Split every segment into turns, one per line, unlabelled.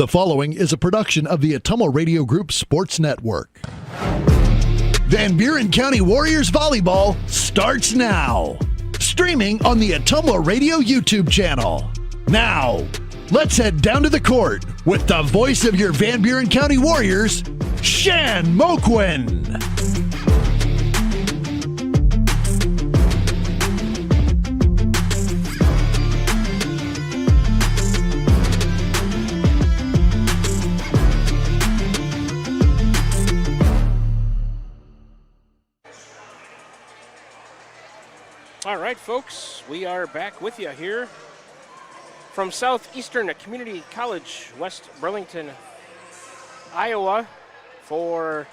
The following is a production of the Ottumwa Radio Group Sports Network. Van Buren County Warriors Volleyball starts now. Streaming on the Ottumwa Radio YouTube channel. Now, let's head down to the court with the voice of your Van Buren County Warriors, Shan Moquin.
All right, folks, we are back with you here from Southeastern Community College, West Burlington, Iowa, for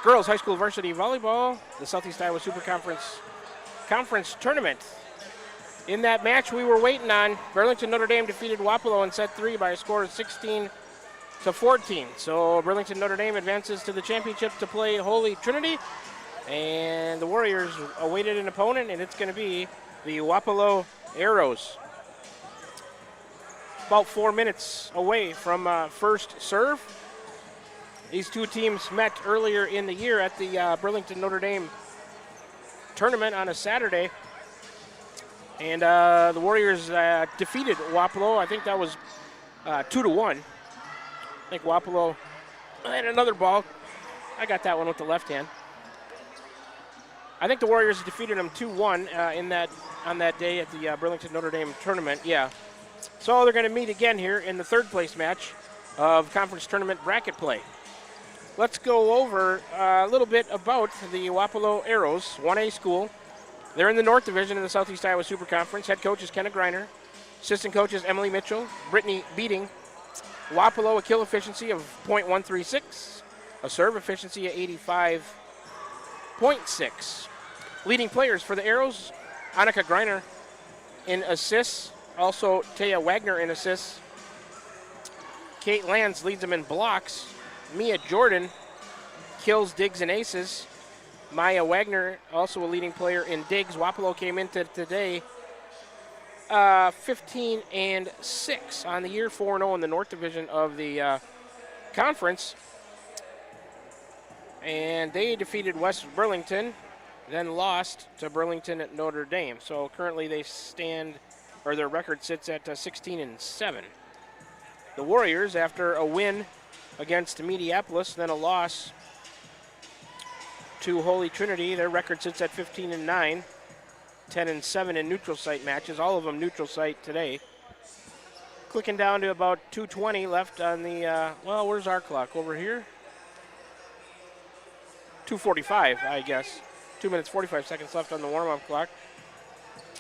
girls high school varsity volleyball, the Southeast Iowa Super Conference Tournament. In that match we were waiting on, Burlington Notre Dame defeated Wapello in set 3 by a score of 16-14. So Burlington Notre Dame advances to the championship to play Holy Trinity. And the Warriors awaited an opponent, and it's going to be the Wapello Arrows. About 4 minutes away from first serve. These two teams met earlier in the year at the Burlington Notre Dame tournament on a Saturday. And the Warriors defeated Wapello. I think that was 2-1. I think Wapello had another ball. I got that one with the left hand. I think the Warriors defeated them 2-1 on that day at the Burlington Notre Dame tournament. Yeah. So they're going to meet again here in the third place match of conference tournament bracket play. Let's go over a little bit about the Wapello Arrows, 1A school. They're in the North Division of the Southeast Iowa Super Conference. Head coach is Kenneth Greiner. Assistant coach is Emily Mitchell. Brittany Beating. Wapello a kill efficiency of .136. A serve efficiency of 85.6. Leading players for the Arrows, Annika Greiner in assists. Also, Taya Wagner in assists. Kate Lands leads them in blocks. Mia Jordan kills, digs, and aces. Maya Wagner, also a leading player in digs. Wapello came into today 15-6 on the year, 4-0 in the North Division of the conference. And they defeated West Burlington, then lost to Burlington at Notre Dame. So currently they stand, or their record sits at 16-7. The Warriors, after a win against Mediapolis, then a loss to Holy Trinity, their record sits at 15-9, 10-7 in neutral site matches, all of them neutral site today. Clicking down to about 2:20 left on the, well, where's our clock? Over here? 2:45, I guess. 2 minutes, 45 seconds left on the warm-up clock.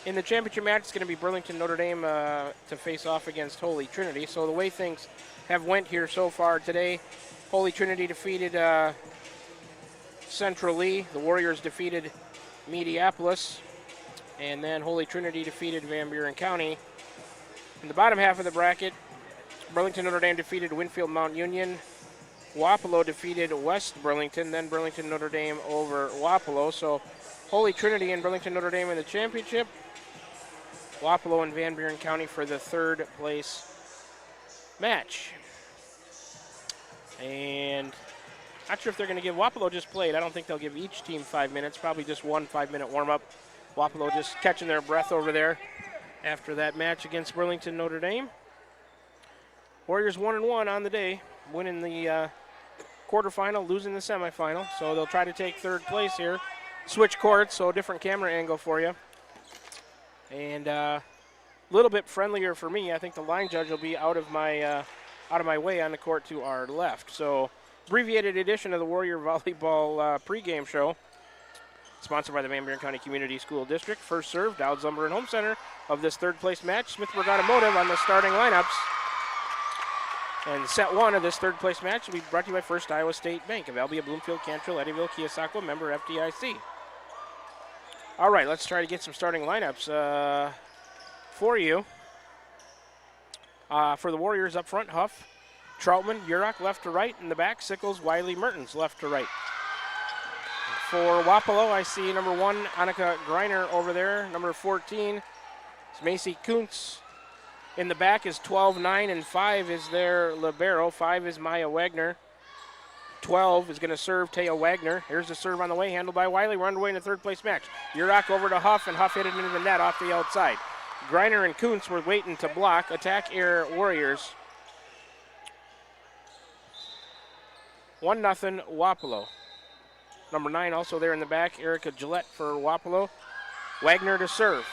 In the championship match, it's going to be Burlington Notre Dame to face off against Holy Trinity. So the way things have went here so far today, Holy Trinity defeated Central Lee. The Warriors defeated Mediapolis. And then Holy Trinity defeated Van Buren County. In the bottom half of the bracket, Burlington Notre Dame defeated Winfield Mount Union. Wapello defeated West Burlington, then Burlington Notre Dame over Wapello. So Holy Trinity and Burlington Notre Dame in the championship. Wapello and Van Buren County for the third place match. And not sure if they're going to give, Wapello just played. I don't think they'll give each team 5 minutes, probably just 1 5-minute warm-up. Wapello just catching their breath over there after that match against Burlington Notre Dame. Warriors 1-1 on the day, winning the quarterfinal, losing the semifinal. So they'll try to take third place here. Switch courts, so a different camera angle for you. And a little bit friendlier for me. I think the line judge will be out of my way on the court to our left. So abbreviated edition of the Warrior Volleyball pregame show, sponsored by the Van Buren County Community School District. First serve, Dowd's Lumber and Home Center of this third place match. Smithburg Automotive on the starting lineups. And set 1 of this third place match will be brought to you by First Iowa State Bank of Albia, Bloomfield, Cantrell, Eddyville, Keosauqua, member FDIC. All right, let's try to get some starting lineups for you. For the Warriors up front, Huff, Troutman, Urach left to right. In the back, Sickles, Wiley, Mertens left to right. For Wapello, I see number 1, Annika Greiner over there. Number 14 is Macy Kuntz. In the back is 12, 9, and 5 is their libero. 5 is Maya Wagner. 12 is going to serve Taya Wagner. Here's the serve on the way, handled by Wiley. We're underway in the third place match. Yurok over to Huff, and Huff hit it into the net off the outside. Greiner and Kuntz were waiting to block. Attack air Warriors. 1-0 Wapello. Number 9 also there in the back, Erica Gillette for Wapello. Wagner to serve.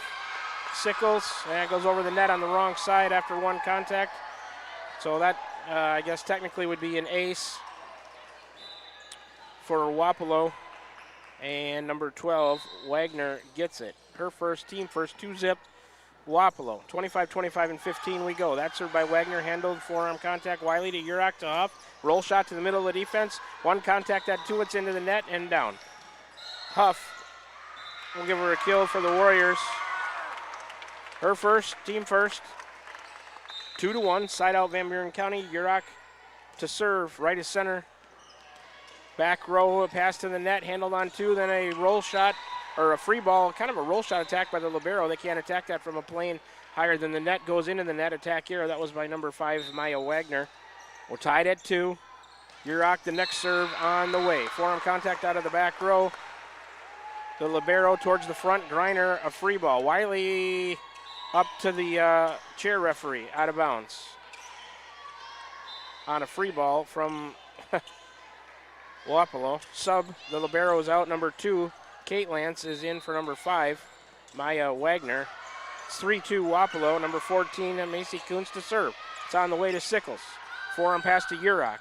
Sickles, and goes over the net on the wrong side after one contact. So that, I guess, technically would be an ace for Wapello. And number 12, Wagner gets it. Her first, team first, 2-zip, Wapello. 25, 25, and 15 we go. That's served by Wagner, handled forearm contact. Wiley to Yurok to Huff. Roll shot to the middle of the defense. One contact at two, it's into the net and down. Huff will give her a kill for the Warriors. Her first, team first. 2-1, side out Van Buren County. Yurok to serve, right of center. Back row, pass to the net, handled on two, then a roll shot, or a free ball, kind of a roll shot attack by the libero. They can't attack that from a plane higher than the net. Goes into the net, attack here. That was by number 5, Maya Wagner. We're tied at 2. Yurok, the next serve on the way. Forearm contact out of the back row. The libero towards the front. Greiner, a free ball. Wiley up to the chair referee, out of bounds. On a free ball from Wapello. Sub, the libero is out. Number 2, Kate Lance is in for number 5, Maya Wagner. It's 3-2 Wapello. Number 14, Macy Kuntz to serve. It's on the way to Sickles. Forearm pass to Yurok.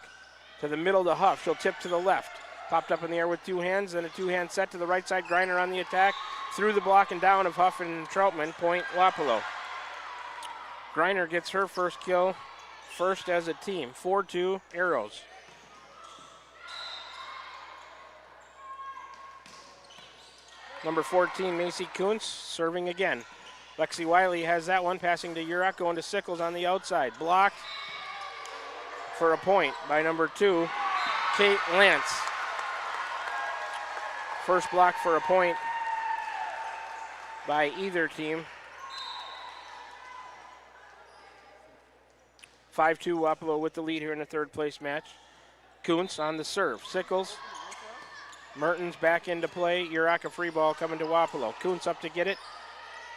To the middle to Huff. She'll tip to the left. Popped up in the air with two hands, then a two-hand set to the right side. Greiner on the attack. Through the block and down of Huff and Troutman. Point Wapello. Greiner gets her first kill, first as a team. 4-2 Arrows. Number 14, Macy Kuntz, serving again. Lexi Wiley has that one, passing to Yurok, going to Sickles on the outside. Blocked for a point by number 2, Kate Lance. First block for a point by either team. 5-2 Wapello with the lead here in the third place match. Kuntz on the serve. Sickles. Mertens back into play. Yurok, a free ball coming to Wapello. Kuntz up to get it.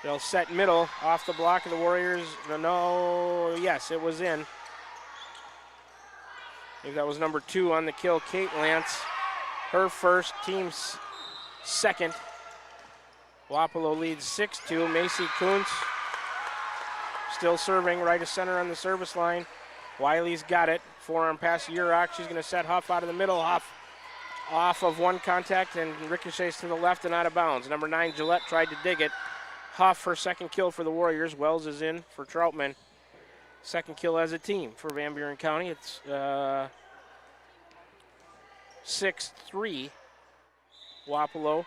They'll set middle off the block of the Warriors. No, yes, it was in. I think that was number 2 on the kill, Kate Lance. Her first, team's second. Wapello leads 6-2. Macy Kuntz still serving right of center on the service line. Wiley's got it. Forearm pass to Yurok. She's going to set Huff out of the middle. Huff off of one contact and ricochets to the left and out of bounds. Number 9, Gillette, tried to dig it. Huff, her second kill for the Warriors. Wells is in for Troutman. Second kill as a team for Van Buren County. It's 6-3 Wapello.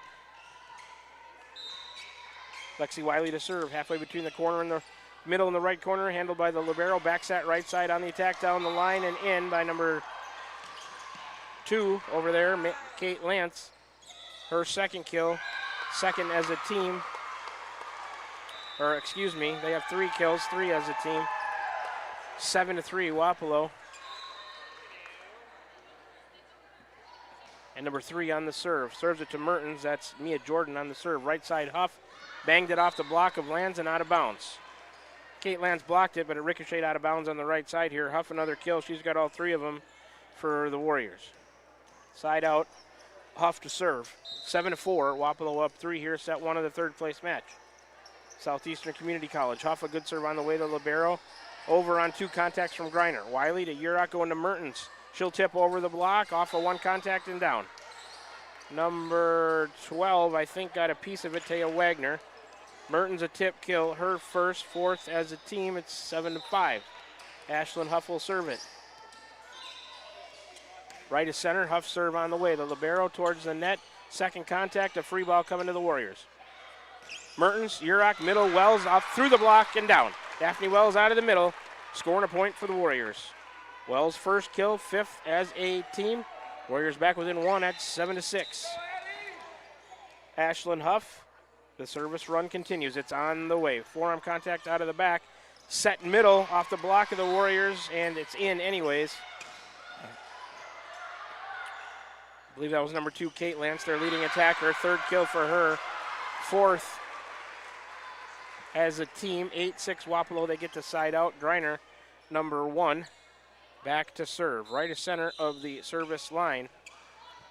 Lexi Wiley to serve, halfway between the corner and the middle and the right corner, handled by the libero. Backsat right side on the attack, down the line and in by number 2 over there, Kate Lance. Her second kill, second as a team. Or excuse me, they have 3 kills, 3 as a team. 7-3 Wapello. And number 3 on the serve. Serves it to Mertens. That's Mia Jordan on the serve. Right side Huff. Banged it off the block of Lands and out of bounds. Kate Lands blocked it, but it ricocheted out of bounds on the right side here. Huff another kill. She's got all 3 of them for the Warriors. Side out. Huff to serve. 7-4. Wapello up 3 here. Set 1 of the third place match. Southeastern Community College. Huff a good serve on the way to libero. Over on 2 contacts from Greiner. Wiley to Yurok, going to Mertens. She'll tip over the block, off of 1 contact and down. Number 12, I think, got a piece of it, Taya Wagner. Mertens a tip kill, her first, 4th as a team. It's 7-5. Ashlyn Huff will serve it. Right of center, Huff serve on the way. The libero towards the net. Second contact, a free ball coming to the Warriors. Mertens, Yurok, middle, Wells off through the block and down. Daphne Wells out of the middle, scoring a point for the Warriors. Wells' first kill, 5th as a team. Warriors back within 1 at 7-6. Ashlyn Huff, the service run continues. It's on the way. Forearm contact out of the back. set middle off the block of the Warriors, and it's in anyways. I believe that was number 2, Kate Lance, their leading attacker. 3rd kill for her. 4th as a team. 8-6 Wapello. They get to side out. Greiner, number 1, back to serve. Right of center of the service line.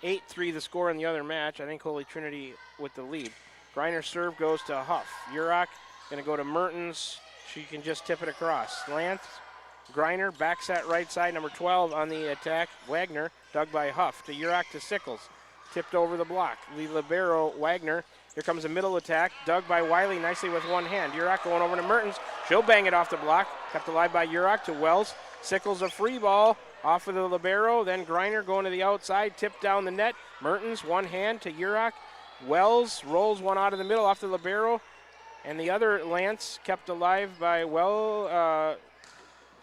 8-3 the score in the other match. I think Holy Trinity with the lead. Greiner's serve goes to Huff. Urach going to go to Mertens. She can just tip it across. Lance, Greiner, back set right side, number 12 on the attack. Wagner, dug by Huff, to Urach to Sickles. Tipped over the block. The libero, Wagner. Here comes a middle attack, dug by Wiley nicely with one hand. Urach going over to Mertens. She'll bang it off the block. Kept alive by Urach to Wells. Sickles a free ball off of the libero. Then Greiner going to the outside, tipped down the net. Mertens, one hand to Urach. Wells rolls one out of the middle off the libero. And the other Lance kept alive by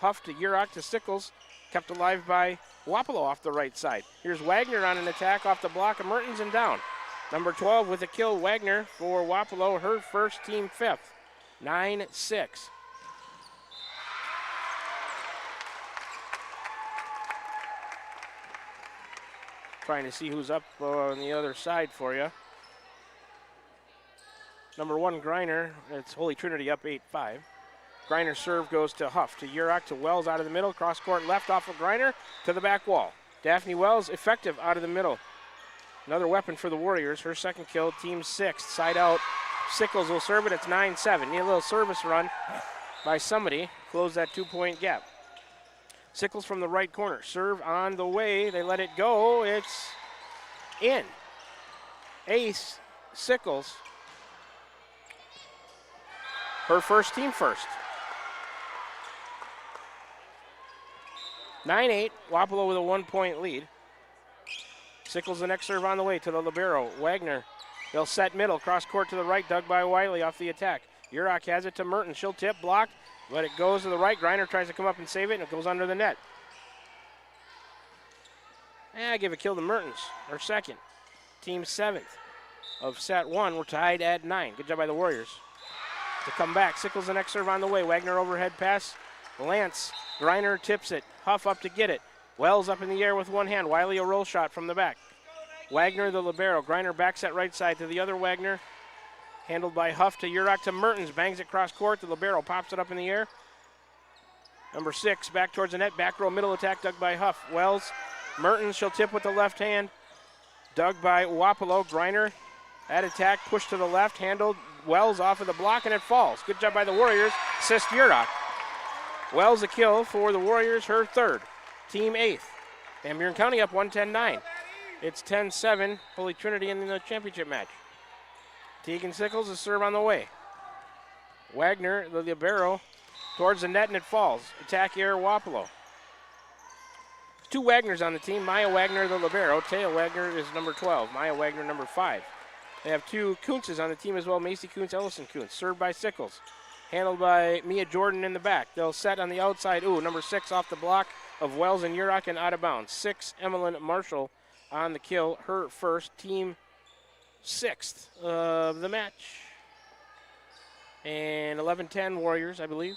Huff to Urach to Sickles. Kept alive by Wapello off the right side. Here's Wagner on an attack off the block of Mertens and down. Number 12 with a kill, Wagner for Wapello, her first, team 5th. 9-6. Trying to see who's up on the other side for you. Number 1, Greiner. It's Holy Trinity up 8-5. Greiner's serve goes to Huff, to Urach, to Wells out of the middle. Cross court left off of Greiner to the back wall. Daphne Wells effective out of the middle. Another weapon for the Warriors. Her 2nd kill, team 6th. Side out. Sickles will serve it. It's 9-7. Need a little service run by somebody. Close that 2-point gap. Sickles from the right corner. Serve on the way. They let it go. It's in. Ace Sickles. Her first, team first. 9-8. Wapello with a 1-point lead. Sickles the next serve on the way to the libero. Wagner. They'll set middle. Cross court to the right. Dug by Wiley off the attack. Urach has it to Mertens. She'll tip, blocked, but it goes to the right. Greiner tries to come up and save it, and it goes under the net. I give a kill to Mertens, her 2nd. Team 7th of set 1. We're tied at 9. Good job by the Warriors. To come back. Sickles the next serve on the way. Wagner overhead pass. Lance. Greiner tips it. Huff up to get it. Wells up in the air with one hand. Wiley a roll shot from the back. Wagner the libero. Greiner back set right side to the other Wagner. Handled by Huff to Urach to Mertens. Bangs it cross court. The libero pops it up in the air. Number 6 back towards the net. Back row middle attack dug by Huff. Wells. Mertens, she'll tip with the left hand. Dug by Wapello. Greiner at attack. Push to the left. Handled. Wells off of the block and it falls. Good job by the Warriors. Assist Urach. Wells a kill for the Warriors. Her 3rd. Team 8th. Van Buren County up 110-9. It's 10-7, Holy Trinity in the championship match. Tegan Sickles is serve on the way. Wagner, the libero, towards the net and it falls. Attack here, Wapello. 2 Wagners on the team. Maya Wagner, the libero. Taya Wagner is number 12. Maya Wagner, number 5. They have 2 Kuntzes on the team as well. Macy Kuntz, Ellison Kuntz. Served by Sickles. Handled by Mia Jordan in the back. They'll set on the outside. Ooh, number 6 off the block of Wells and Urach and out of bounds. 6, Emmeline Marshall on the kill. Her first, team 6th of the match. And 11-10 Warriors, I believe.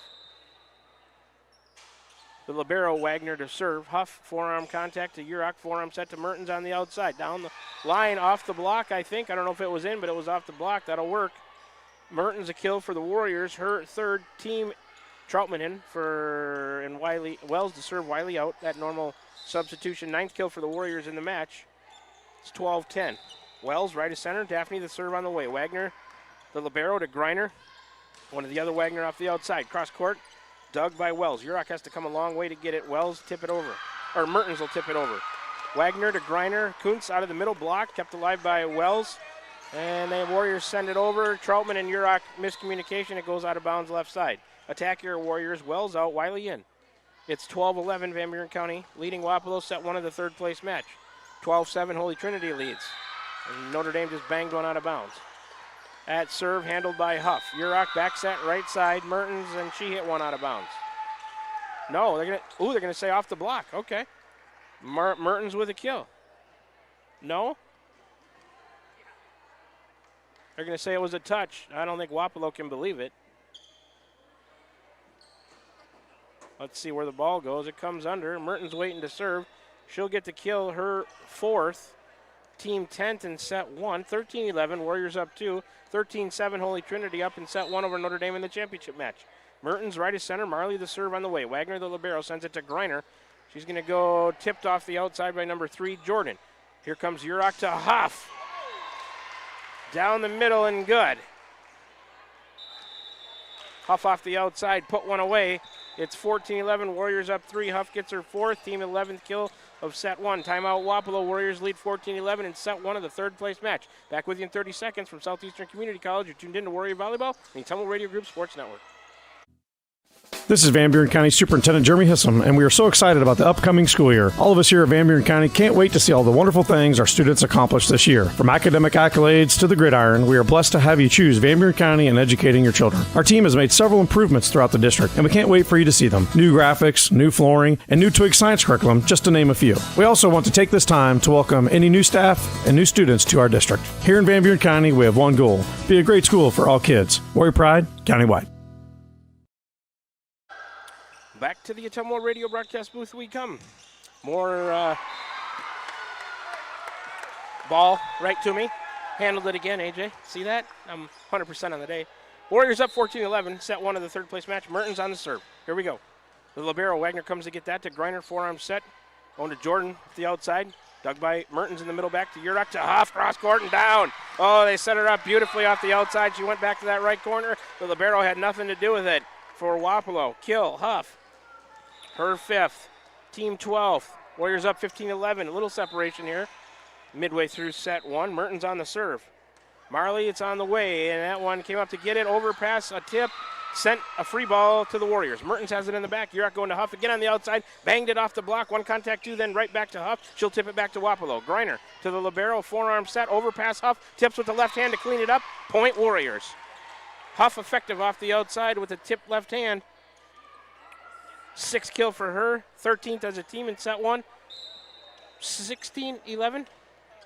The libero, Wagner to serve. Huff, forearm contact to Urach. Forearm set to Mertens on the outside. Down the line, off the block, I think. I don't know if it was in, but it was off the block. That'll work. Mertens a kill for the Warriors. Her 3rd, team Troutman in for, and Wiley, Wells to serve Wiley out. That normal substitution. 9th kill for the Warriors in the match. It's 12-10. Wells, right of center. Daphne the serve on the way. Wagner, the libero to Greiner. One of the other Wagner off the outside. Cross court. Dug by Wells. Urach has to come a long way to get it. Wells tip it over. Or Mertens will tip it over. Wagner to Greiner. Kuntz out of the middle block. Kept alive by Wells. And the Warriors send it over. Troutman and Urach miscommunication. It goes out of bounds left side. Attack here, Warriors. Wells out. Wiley in. It's 12-11 Van Buren County. Leading Wapello set 1 of the 3rd place match. 12-7 Holy Trinity leads. And Notre Dame just banged one out of bounds. At serve, handled by Huff. Urach back set right side. Mertens, and she hit one out of bounds. No, they're gonna say off the block. Okay. Mertens with a kill. No? They're gonna say it was a touch. I don't think Wapello can believe it. Let's see where the ball goes. It comes under. Merton's waiting to serve. She'll get to kill her 4th. Team 10th in set 1. 13-11. Warriors up 2. 13-7. Holy Trinity up in set 1 over Notre Dame in the championship match. Merton's right as center. Marley the serve on the way. Wagner the libero sends it to Greiner. She's going to go tipped off the outside by number 3, Jordan. Here comes Urach to Huff. Down the middle and good. Huff off the outside, put one away. It's 14-11, Warriors up 3. Huff gets her 4th, team 11th kill of set 1. Timeout Wapello, Warriors lead 14-11 in set 1 of the 3rd place match. Back with you in 30 seconds from Southeastern Community College. You're tuned in to Warrior Volleyball and the Ottumwa Radio Group Sports Network.
This is Van Buren County Superintendent Jeremy Hissam, and we are so excited about the upcoming school year. All of us here at Van Buren County can't wait to see all the wonderful things our students accomplish this year. From academic accolades to the gridiron, we are blessed to have you choose Van Buren County in educating your children. Our team has made several improvements throughout the district, and we can't wait for you to see them. New graphics, new flooring, and new Twig science curriculum, just to name a few. We also want to take this time to welcome any new staff and new students to our district. Here in Van Buren County, we have one goal: be a great school for all kids. Warrior Pride, countywide.
Back to the Ottumwa Radio broadcast booth we come. More ball right to me. Handled it again, AJ. See that? I'm 100% on the day. Warriors up 14-11, set 1 of the 3rd place match. Merton's on the serve. Here we go. The libero, Wagner comes to get that to Greiner, forearm set. Going to Jordan at the outside. Dug by Mertens in the middle, back to Urach to Huff, cross court and down. Oh, they set her up beautifully off the outside. She went back to that right corner. The libero had nothing to do with it for Wapello. Kill, Huff. Her 5th, team 12th. Warriors up 15-11, a little separation here. Midway through set 1, Merton's on the serve. Marley, it's on the way, and that one came up to get it, overpass, a tip, sent a free ball to the Warriors. Mertens has it in the back, Urach going to Huff, again on the outside, banged it off the block, 1 contact 2, then right back to Huff. She'll tip it back to Wapello. Greiner to the libero, forearm set, overpass Huff, tips with the left hand to clean it up, point Warriors. Huff effective off the outside with a tipped left hand. 6th kill for her, 13th as a team in set 1. 16-11.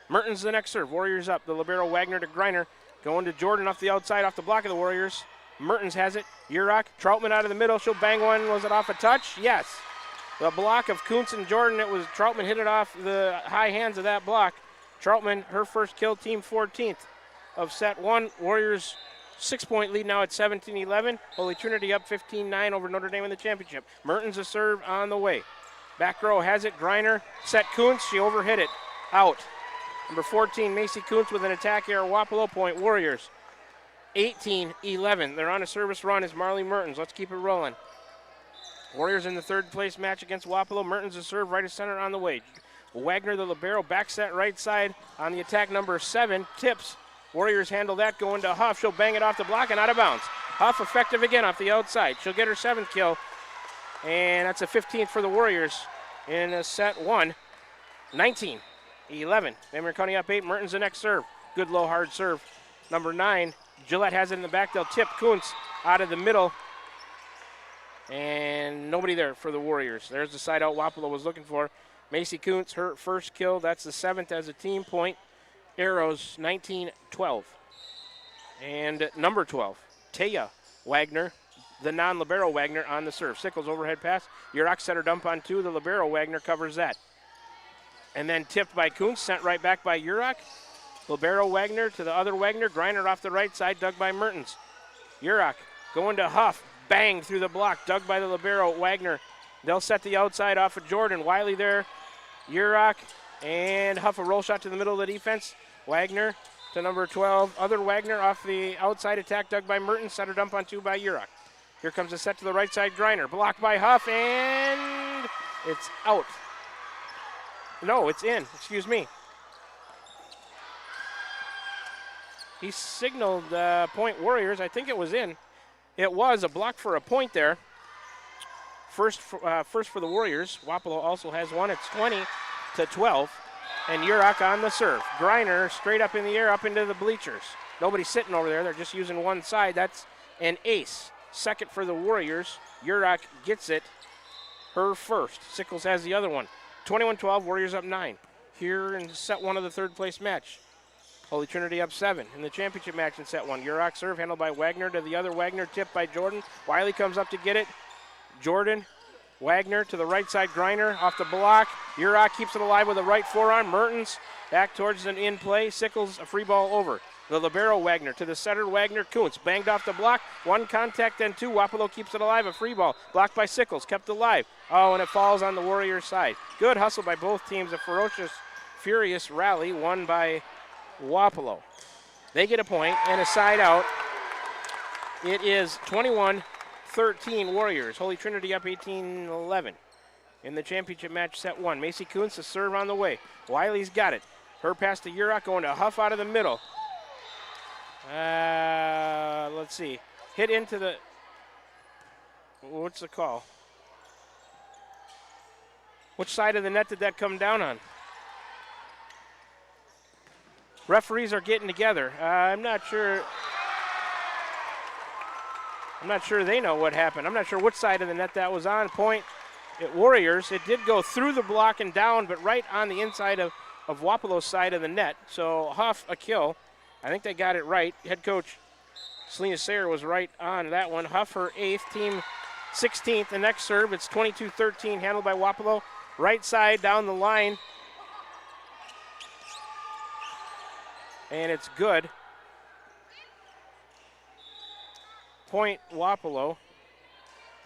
Mertens the next serve. Warriors up. The libero Wagner to Greiner. Going to Jordan off the outside, off the block of the Warriors. Mertens has it. Urach. Troutman out of the middle. She'll bang one. Was it off a touch? Yes. The block of Kuntz and Jordan. It was Troutman hit it off the high hands of that block. Troutman, her first kill, team 14th of set 1. Warriors 6-point lead now at 17-11. Holy Trinity up 15-9 over Notre Dame in the championship. Mertens a serve on the way. Back row has it. Greiner set Kuntz. She overhit it. Out. Number 14, Macy Kuntz with an attack error. Wapello point. Warriors 18-11. They're on a service run as Marley Mertens. Let's keep it rolling. Warriors in the 3rd place match against Wapello. Mertens a serve right of center on the way. Wagner the libero back set right side on the attack. Number 7 tips. Warriors handle that, going to Huff. She'll bang it off the block and out of bounds. Huff effective again off the outside. She'll get her 7th kill, and that's a 15th for the Warriors in set 1. 19-11. Van Buren County up 8. Mertens the next serve. Good low hard serve. Number 9, Gillette has it in the back. They'll tip Kuntz out of the middle, and nobody there for the Warriors. There's the side out Wapello was looking for. Macy Kuntz, her 1st kill. That's the 7th as a team. Point Arrows 19-12. And number 12, Taya Wagner, the non-libero Wagner on the serve. Sickles overhead pass. Urach set her dump on 2. The libero Wagner covers that. And then tipped by Kuntz, sent right back by Urach. Libero Wagner to the other Wagner. Greiner off the right side, dug by Mertens. Urach going to Huff. Bang through the block, dug by the libero Wagner. They'll set the outside off of Jordan. Wiley there. Urach and Huff a roll shot to the middle of the defense. Wagner to number 12. Other Wagner off the outside attack, dug by Mertens. Set her dump on 2 by Urach. Here comes a set to the right side. Greiner blocked by Huff, and it's out. No, it's in. Excuse me. He signaled point Warriors. I think it was in. It was a block for a point there. First for the Warriors. Wapello also has one. It's 20-12. And Urach on the serve. Greiner straight up in the air, up into the bleachers. Nobody's sitting over there. They're just using one side. That's an ace. 2nd for the Warriors. Urach gets it. Her 1st. Sickles has the other one. 21-12. Warriors up 9. Here in set 1 of the 3rd place match. Holy Trinity up 7 in the championship match in set 1. Urach serve handled by Wagner to the other Wagner. Tipped by Jordan. Wiley comes up to get it. Jordan Wagner to the right side, Griner off the block. Urach keeps it alive with a right forearm. Mertens back towards an in play. Sickles a free ball over. The libero Wagner to the center, Wagner Kuntz banged off the block. One contact, then two. Wapello keeps it alive. A free ball blocked by Sickles, kept alive. Oh, and it falls on the Warriors side. Good hustle by both teams. A ferocious, furious rally won by Wapello. They get a point and a side out. It is 21-13 Warriors. Holy Trinity up 18-11 in the championship match, set one. Macy Kuntz, a serve on the way. Wiley's got it. Her pass to Urach, going to Huff out of the middle. Let's see. Hit into the, what's the call? Which side of the net did that come down on? Referees are getting together. I'm not sure they know what happened. I'm not sure which side of the net that was on. Point at Warriors. It did go through the block and down, but right on the inside of Wapello's side of the net. So Huff, a kill. I think they got it right. Head coach Selena Sayer was right on that one. Huff, her 8th, team 16th. The next serve, it's 22-13, handled by Wapello. Right side down the line. And it's good. Point Wapello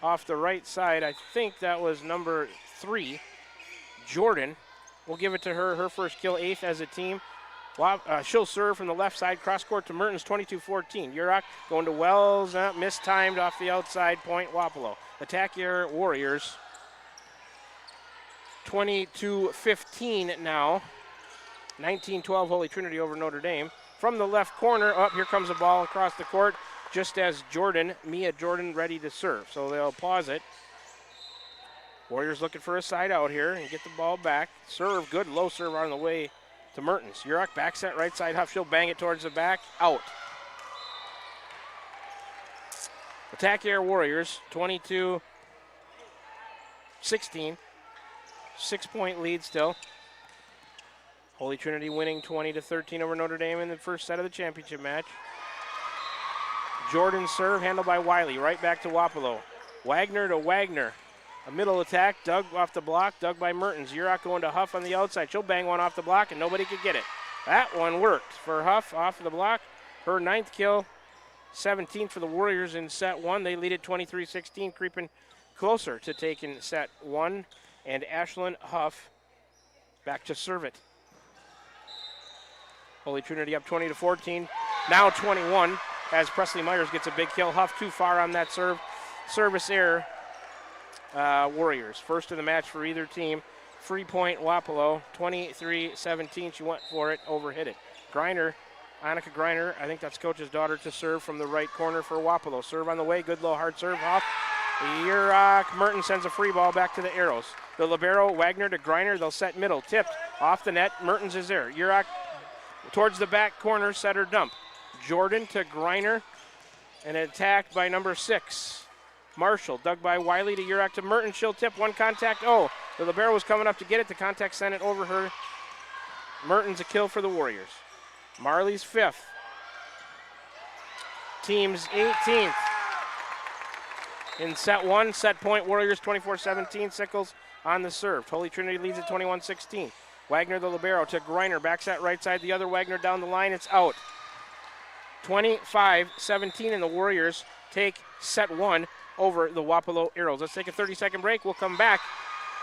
off the right side. I think that was number 3, Jordan. We'll give it to her. Her first kill, 8th as a team. She'll serve from the left side, cross court to Mertens, 22-14. Urach going to Wells, mistimed off the outside, point Wapello. Attack your Warriors. 22-15 now. 19-12 Holy Trinity over Notre Dame. From the left corner, up here comes a ball across the court, just as Mia Jordan ready to serve. So they'll pause it. Warriors looking for a side out here and get the ball back. Serve, good low serve on the way to Mertens. Urach back set right side. Huff, she'll bang it towards the back. Out. Attack Air Warriors, 22-16. 6-point lead still. Holy Trinity winning 20-13 over Notre Dame in the first set of the championship match. Jordan serve, handled by Wiley. Right back to Wapello. Wagner to Wagner. A middle attack, dug off the block, dug by Mertens. Urach going to Huff on the outside. She'll bang one off the block, and nobody could get it. That one worked for Huff off of the block. Her 9th kill, 17th for the Warriors in set one. They lead it 23-16, creeping closer to taking set one. And Ashlyn Huff back to serve it. Holy Trinity up 20-14. Now 21 as Presley Myers gets a big kill. Huff too far on that serve. Service error. Warriors. First of the match for either team. Free point Wapello. 23-17. She went for it, overhit it. Griner, Annika Griner, I think that's coach's daughter, to serve from the right corner for Wapello. Serve on the way. Good low hard serve. Huff. Urach Mertens sends a free ball back to the arrows. The libero Wagner to Griner. They'll set middle. Tipped off the net. Mertens is there. Urach towards the back corner. Setter dump. Jordan to Griner. And attacked by number 6. Marshall, dug by Wiley to Urach to Mertens. She'll tip, one contact. Oh, the libero was coming up to get it. The contact sent it over her. Mertens a kill for the Warriors. Marley's 5th. Team's 18th. In set one, set point Warriors 24-17. Sickles on the serve. Holy Trinity leads at 21-16. Wagner the libero to Griner. Back set right side. The other Wagner down the line. It's out. 25-17, and the Warriors take set one over the Wapello Arrows. Let's take a 30-second break. We'll come back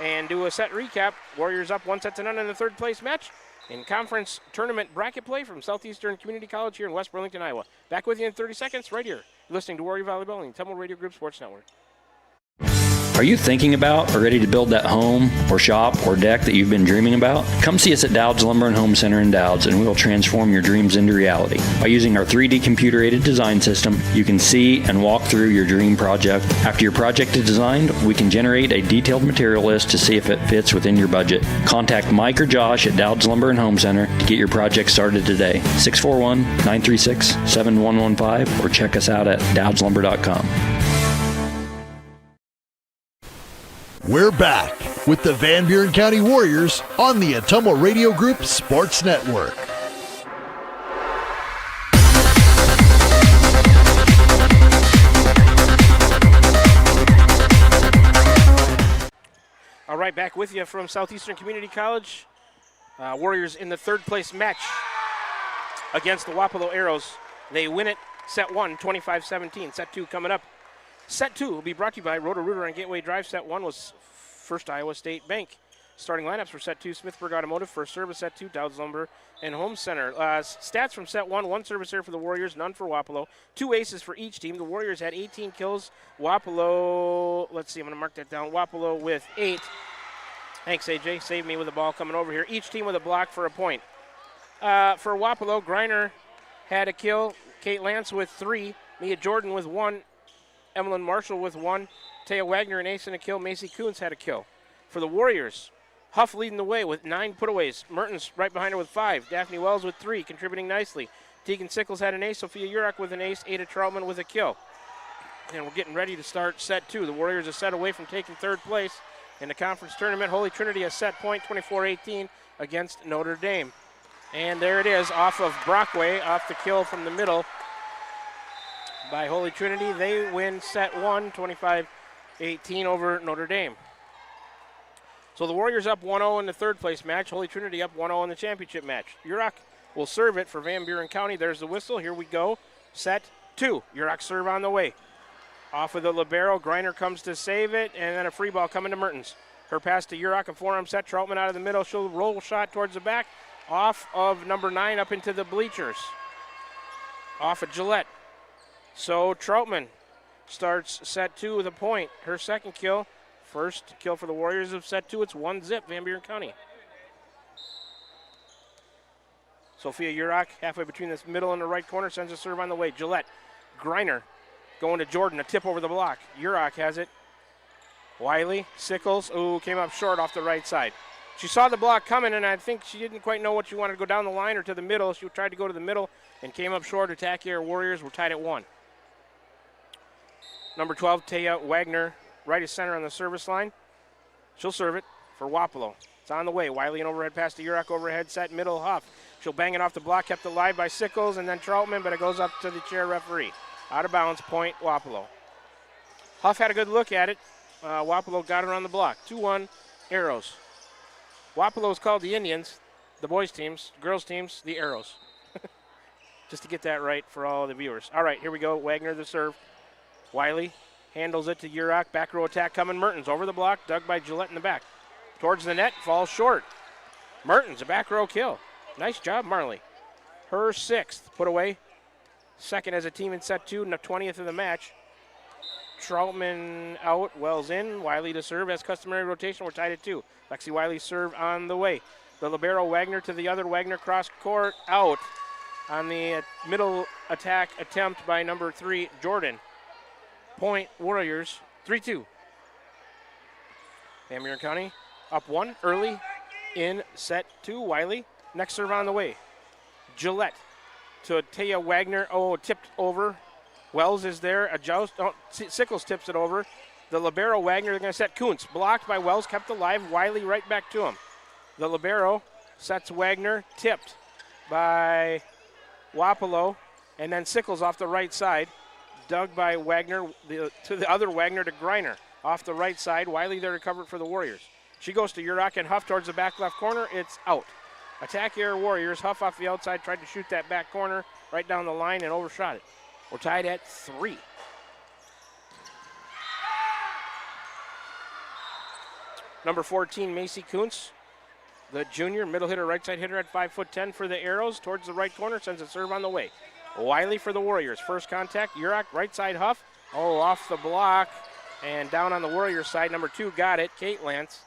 and do a set recap. Warriors up 1-0 in the third place match in conference tournament bracket play from Southeastern Community College here in West Burlington, Iowa. Back with you in 30 seconds right here. You're listening to Warrior Volleyball and the Ottumwa Radio Group Sports Network.
Are you thinking about or ready to build that home or shop or deck that you've been dreaming about? Come see us at Dowd's Lumber and Home Center in Dowd's, and we will transform your dreams into reality. By using our 3D computer-aided design system, you can see and walk through your dream project. After your project is designed, we can generate a detailed material list to see if it fits within your budget. Contact Mike or Josh at Dowd's Lumber and Home Center to get your project started today. 641-936-7115 or check us out at dowdslumber.com.
We're back with the Van Buren County Warriors on the Ottumwa Radio Group Sports Network.
All right, back with you from Southeastern Community College. Warriors in the third place match against the Wapello Arrows. They win it set 1, 25-17. Set 2 coming up. Set 2 will be brought to you by Roto-Rooter on Gateway Drive. Set 1 was First Iowa State Bank. Starting lineups for set 2, Smithburg Automotive. First service set 2, Dowds Lumber and Home Center. Stats from set 1, 1 service error for the Warriors, none for Wapello. 2 aces for each team. The Warriors had 18 kills. Wapello, let's see, I'm going to mark that down. Wapello with 8. Thanks, AJ. Saved me with the ball coming over here. Each team with a block for a point. For Wapello, Greiner had a kill. Kate Lance with 3. Mia Jordan with 1. Emmeline Marshall with 1. Taya Wagner an ace and a kill. Macy Coons had a kill. For the Warriors, Huff leading the way with 9 putaways. Mertens right behind her with 5. Daphne Wells with 3, contributing nicely. Tegan Sickles had an ace. Sophia Urach with an ace. Ada Troutman with a kill. And we're getting ready to start set 2. The Warriors are set away from taking third place in the conference tournament. Holy Trinity has set point 24-18 against Notre Dame. And there it is off of Brockway, off the kill from the middle by Holy Trinity. They win set 1, 25-18 over Notre Dame. So the Warriors up 1-0 in the third place match. Holy Trinity up 1-0 in the championship match. Urach will serve it for Van Buren County. There's the whistle. Here we go. Set 2. Urach serve on the way. Off of the libero. Greiner comes to save it, and then a free ball coming to Mertens. Her pass to Urach, a forearm set. Troutman out of the middle. She'll roll shot towards the back. Off of number 9 up into the bleachers. Off of Gillette. So Troutman starts set 2 with a point. Her second kill. First kill for the Warriors of set 2. It's 1-0 Van Buren County. Sophia Urach, halfway between this middle and the right corner, sends a serve on the way. Gillette, Greiner, going to Jordan, a tip over the block. Urach has it. Wiley, Sickles, came up short off the right side. She saw the block coming, and I think she didn't quite know what she wanted to go down the line or to the middle. She tried to go to the middle and came up short. Attack here, Warriors were tied at 1. Number 12, Taya Wagner, right of center on the service line. She'll serve it for Wapello. It's on the way. Wiley, an overhead pass to Urach, overhead set, middle, Huff. She'll bang it off the block, kept alive by Sickles, and then Troutman, but it goes up to the chair referee. Out of bounds, point, Wapello. Huff had a good look at it. Wapello got her on the block. 2-1, Arrows. Wapello is called the Indians, the boys' teams, girls' teams, the Arrows. Just to get that right for all the viewers. All right, here we go. Wagner the serve. Wiley handles it to Urach. Back row attack coming. Mertens over the block. Dug by Gillette in the back. Towards the net. Falls short. Mertens, a back row kill. Nice job, Marley. Her 6th. Put away. Second as a team in set 2. And the 20th of the match. Troutman out. Wells in. Wiley to serve. As customary rotation, we're tied at 2. Lexi Wiley serve on the way. The libero Wagner to the other. Wagner cross court. Out on the middle attack attempt by number 3, Jordan. Point, Warriors, 3-2. Van Buren County up 1 early in set 2. Wiley, next serve on the way. Gillette to Taya Wagner. Tipped over. Wells is there. A joust. Sickles tips it over. The libero Wagner, they're going to set Kuntz. Blocked by Wells, kept alive. Wiley right back to him. The libero sets Wagner, tipped by Wapello, and then Sickles off the right side. Dug by Wagner, to the other Wagner to Greiner. Off the right side, Wiley there to cover it for the Warriors. She goes to Urach and Huff towards the back left corner. It's out. Attack here, Warriors. Huff off the outside, tried to shoot that back corner right down the line and overshot it. We're tied at 3. Number 14, Macy Kuntz, the junior, middle hitter, right side hitter at 5'10" for the Arrows. Towards the right corner, sends a serve on the way. Wiley for the Warriors. First contact, Urach, right side Huff. Off the block and down on the Warriors side. Number 2 got it, Kate Lance.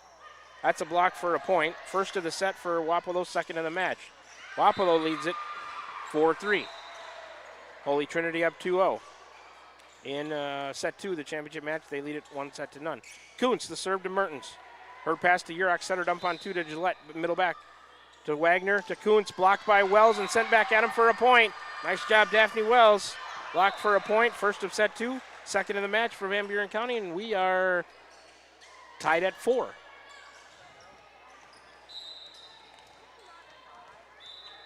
That's a block for a point. First of the set for Wapello, second of the match. Wapello leads it 4-3. Holy Trinity up 2-0. In set 2, the championship match, they lead it 1-0. Kuntz, the serve to Mertens. Her pass to Urach, center dump on 2 to Gillette, middle back to Wagner, to Kuntz, blocked by Wells and sent back at him for a point. Nice job, Daphne Wells. Blocked for a point, first of set 2, second of the match for Van Buren County, and we are tied at 4.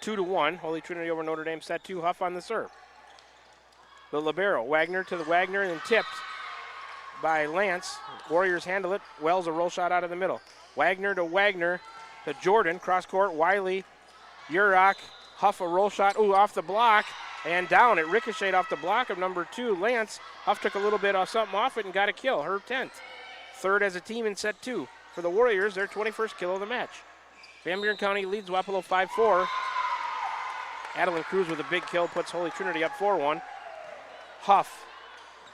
Two to 1, Holy Trinity over Notre Dame, set 2, Huff on the serve. The libero, Wagner to the Wagner and then tipped by Lance. Warriors handle it. Wells a roll shot out of the middle. Wagner to Jordan. Cross court. Wiley, Urach, Huff a roll shot. Ooh, off the block and down. It ricocheted off the block of number 2, Lance. Huff took a little bit of something off it and got a kill. Her 10th. Third as a team in set 2. For the Warriors, their 21st kill of the match. Van Buren County leads Wapello 5-4. Adeline Cruz with a big kill puts Holy Trinity up 4-1. Huff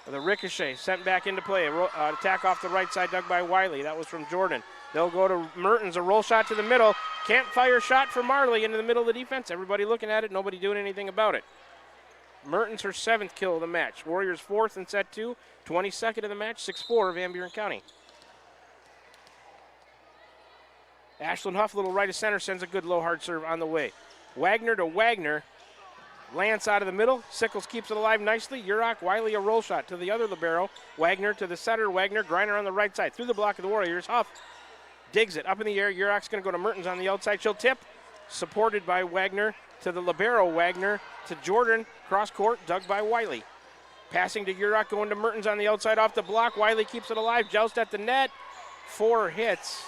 with a ricochet sent back into play. Attack off the right side dug by Wiley. That was from Jordan. They'll go to Mertens, a roll shot to the middle. Campfire shot for Marley into the middle of the defense. Everybody looking at it, nobody doing anything about it. Mertens, her 7th kill of the match. Warriors 4th in set 2, 22nd of the match, 6-4 Van Buren County. Ashlyn Huff, little right of center, sends a good low hard serve on the way. Wagner to Wagner. Lance out of the middle. Sickles keeps it alive nicely. Urach, Wiley a roll shot to the other libero. Wagner to the setter. Wagner, Griner on the right side. Through the block of the Warriors. Huff digs it up in the air. Urach's going to go to Mertens on the outside. She'll tip. Supported by Wagner to the libero. Wagner to Jordan. Cross court. Dug by Wiley. Passing to Urach, going to Mertens on the outside off the block. Wiley keeps it alive. Joust at the net. 4 hits.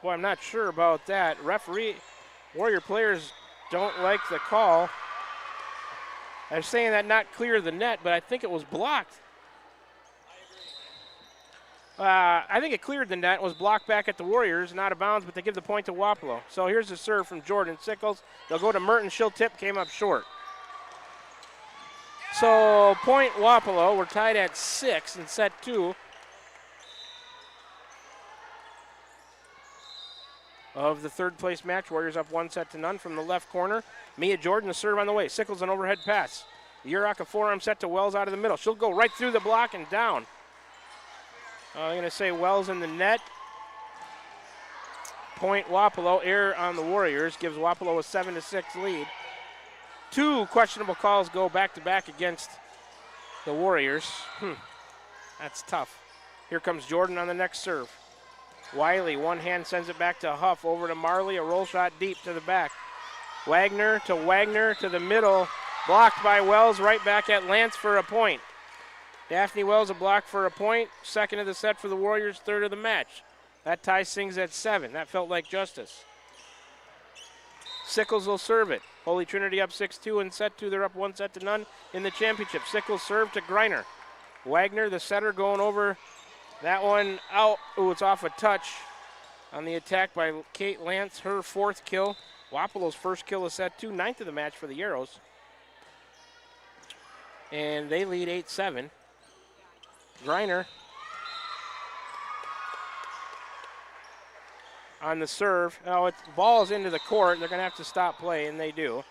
Boy, I'm not sure about that. Referee, Warrior players don't like the call. I'm saying that not clear the net, but I think it was blocked. I think it cleared the net, was blocked back at the Warriors, not out of bounds, but they give the point to Wapello. So here's the serve from Jordan Sickles. They'll go to Mertens. She'll tip, came up short. So point Wapello. We're tied at 6 in set 2. Of the third place match. Warriors up 1-0 from the left corner. Mia Jordan, a serve on the way. Sickles an overhead pass. Urach a forearm set to Wells out of the middle. She'll go right through the block and down. I'm going to say Wells in the net. Point Wapello. Error on the Warriors gives Wapello a 7-6 lead. 2 questionable calls go back-to-back against the Warriors. That's tough. Here comes Jordan on the next serve. Wiley, one hand sends it back to Huff, over to Marley, a roll shot deep to the back. Wagner to the middle, blocked by Wells, right back at Lance for a point. Daphne Wells a block for a point, 2nd of the set for the Warriors, 3rd of the match. That ties things at 7. That felt like justice. Sickles will serve it. Holy Trinity up 6-2 in set 2. They're up 1-0 in the championship. Sickles serve to Griner. Wagner, the setter, going over. That one out. Ooh, it's off a touch on the attack by Kate Lance, her 4th kill. Wapello's 1st kill of set 2, 9th of the match for the Arrows. And they lead 8-7. Griner on the serve. Oh, it ball's into the court. They're going to have to stop play, and they do.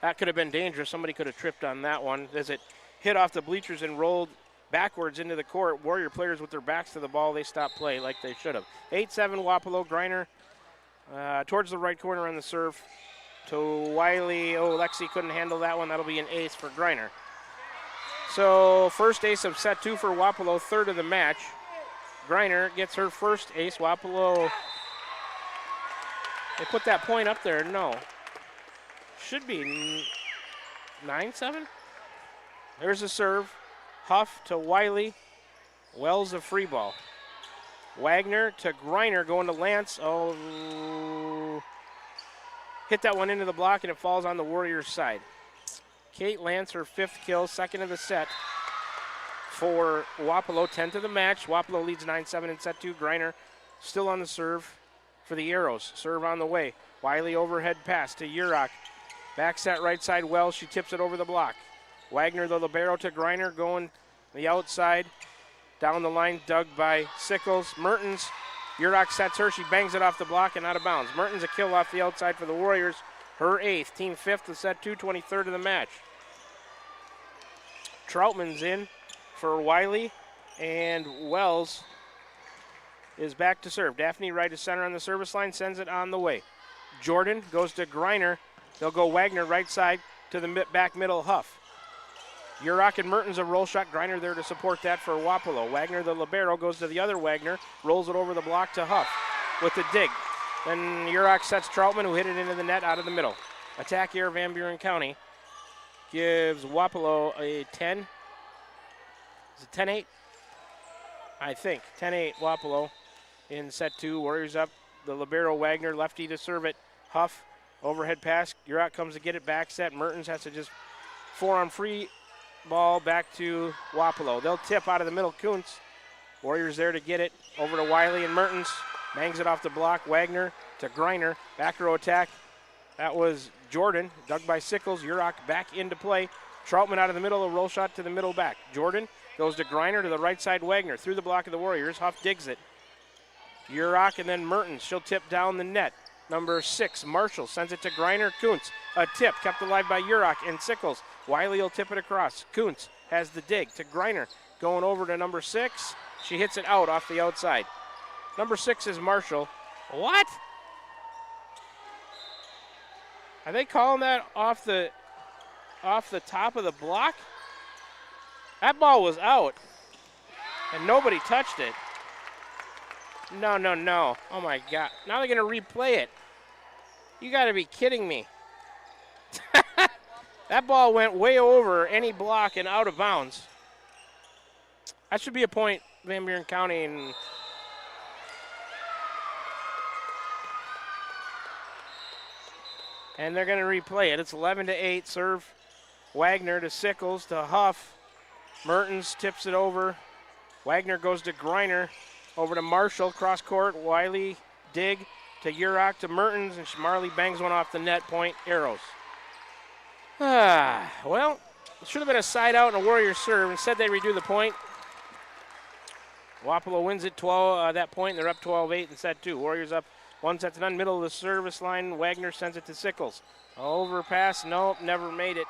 That could have been dangerous. Somebody could have tripped on that one as it hit off the bleachers and rolled backwards into the court. Warrior players with their backs to the ball, they stopped play like they should have. 8-7 Wapello. Griner towards the right corner on the serve to Wiley. Oh, Lexi couldn't handle that one. That'll be an ace for Griner. So first ace of set 2 for Wapello, 3rd of the match. Griner gets her 1st ace. Wapello, they put that point up there. No. Should be 9-7. There's a serve. Huff to Wiley. Wells a free ball. Wagner to Griner, going to Lance. Oh, hit that one into the block and it falls on the Warriors side. Kate Lance, her 5th kill, 2nd of the set for Wapello, 10th of the match. Wapello leads 9-7 in set 2. Griner still on the serve for the Arrows. Serve on the way. Wiley overhead pass to Urach. Back set right side Wells. She tips it over the block. Wagner, the libero, to Griner, going the outside. Down the line, dug by Sickles. Mertens, Urach sets her. She bangs it off the block and out of bounds. Mertens a kill off the outside for the Warriors. Her 8th, team 5th of set 2, 23rd of the match. Troutman's in for Wiley, and Wells is back to serve. Daphne right to center on the service line, sends it on the way. Jordan goes to Griner. They'll go Wagner right side to the back middle, Huff. Urach and Mertens a roll shot. Griner there to support that for Wapello. Wagner, the libero, goes to the other Wagner, rolls it over the block to Huff with the dig. Then Urach sets Troutman, who hit it into the net out of the middle. Attack here, Van Buren County. gives Wapello a 10. Is it 10-8? I think. 10-8 Wapello in set 2. Warriors up. The libero Wagner, lefty to serve it. Huff, overhead pass. Yurok comes to get it back set. Mertens has to just 4-on free ball back to Wapello. They'll tip out of the middle. Kuntz. Warriors there to get it. Over to Wiley and Mertens. Bangs it off the block. Wagner to Greiner. Back row attack. That was Jordan. Dug by Sickles. Yurok back into play. Troutman out of the middle. A roll shot to the middle back. Jordan goes to Greiner to the right side. Wagner through the block of the Warriors. Huff digs it. Yurok and then Mertens. She'll tip down the net. Number 6, Marshall sends it to Greiner. Kuntz. A tip kept alive by Yurok and Sickles. Wiley will tip it across. Kuntz has the dig to Greiner. Going over to number 6. She hits it out off the outside. Number 6 is Marshall. What? Are they calling that off the top of the block? That ball was out, and nobody touched it. No. Oh, my God. Now they're going to replay it. You got to be kidding me. That ball went way over any block and out of bounds. That should be a point, Van Buren County. And they're going to replay it. It's 11-8. Serve Wagner to Sickles to Huff. Mertens tips it over. Wagner goes to Greiner. Over to Marshall, cross court. Wiley dig to Yurok to Mertens, and Marley bangs one off the net. Point, Arrows. Well, it should have been a side out and a Warrior serve. Instead, they redo the point. Wapello wins it 12 that point, and they're up 12-8 in set 2. Warriors up 1-0, middle of the service line. Wagner sends it to Sickles. Overpass, nope, never made it.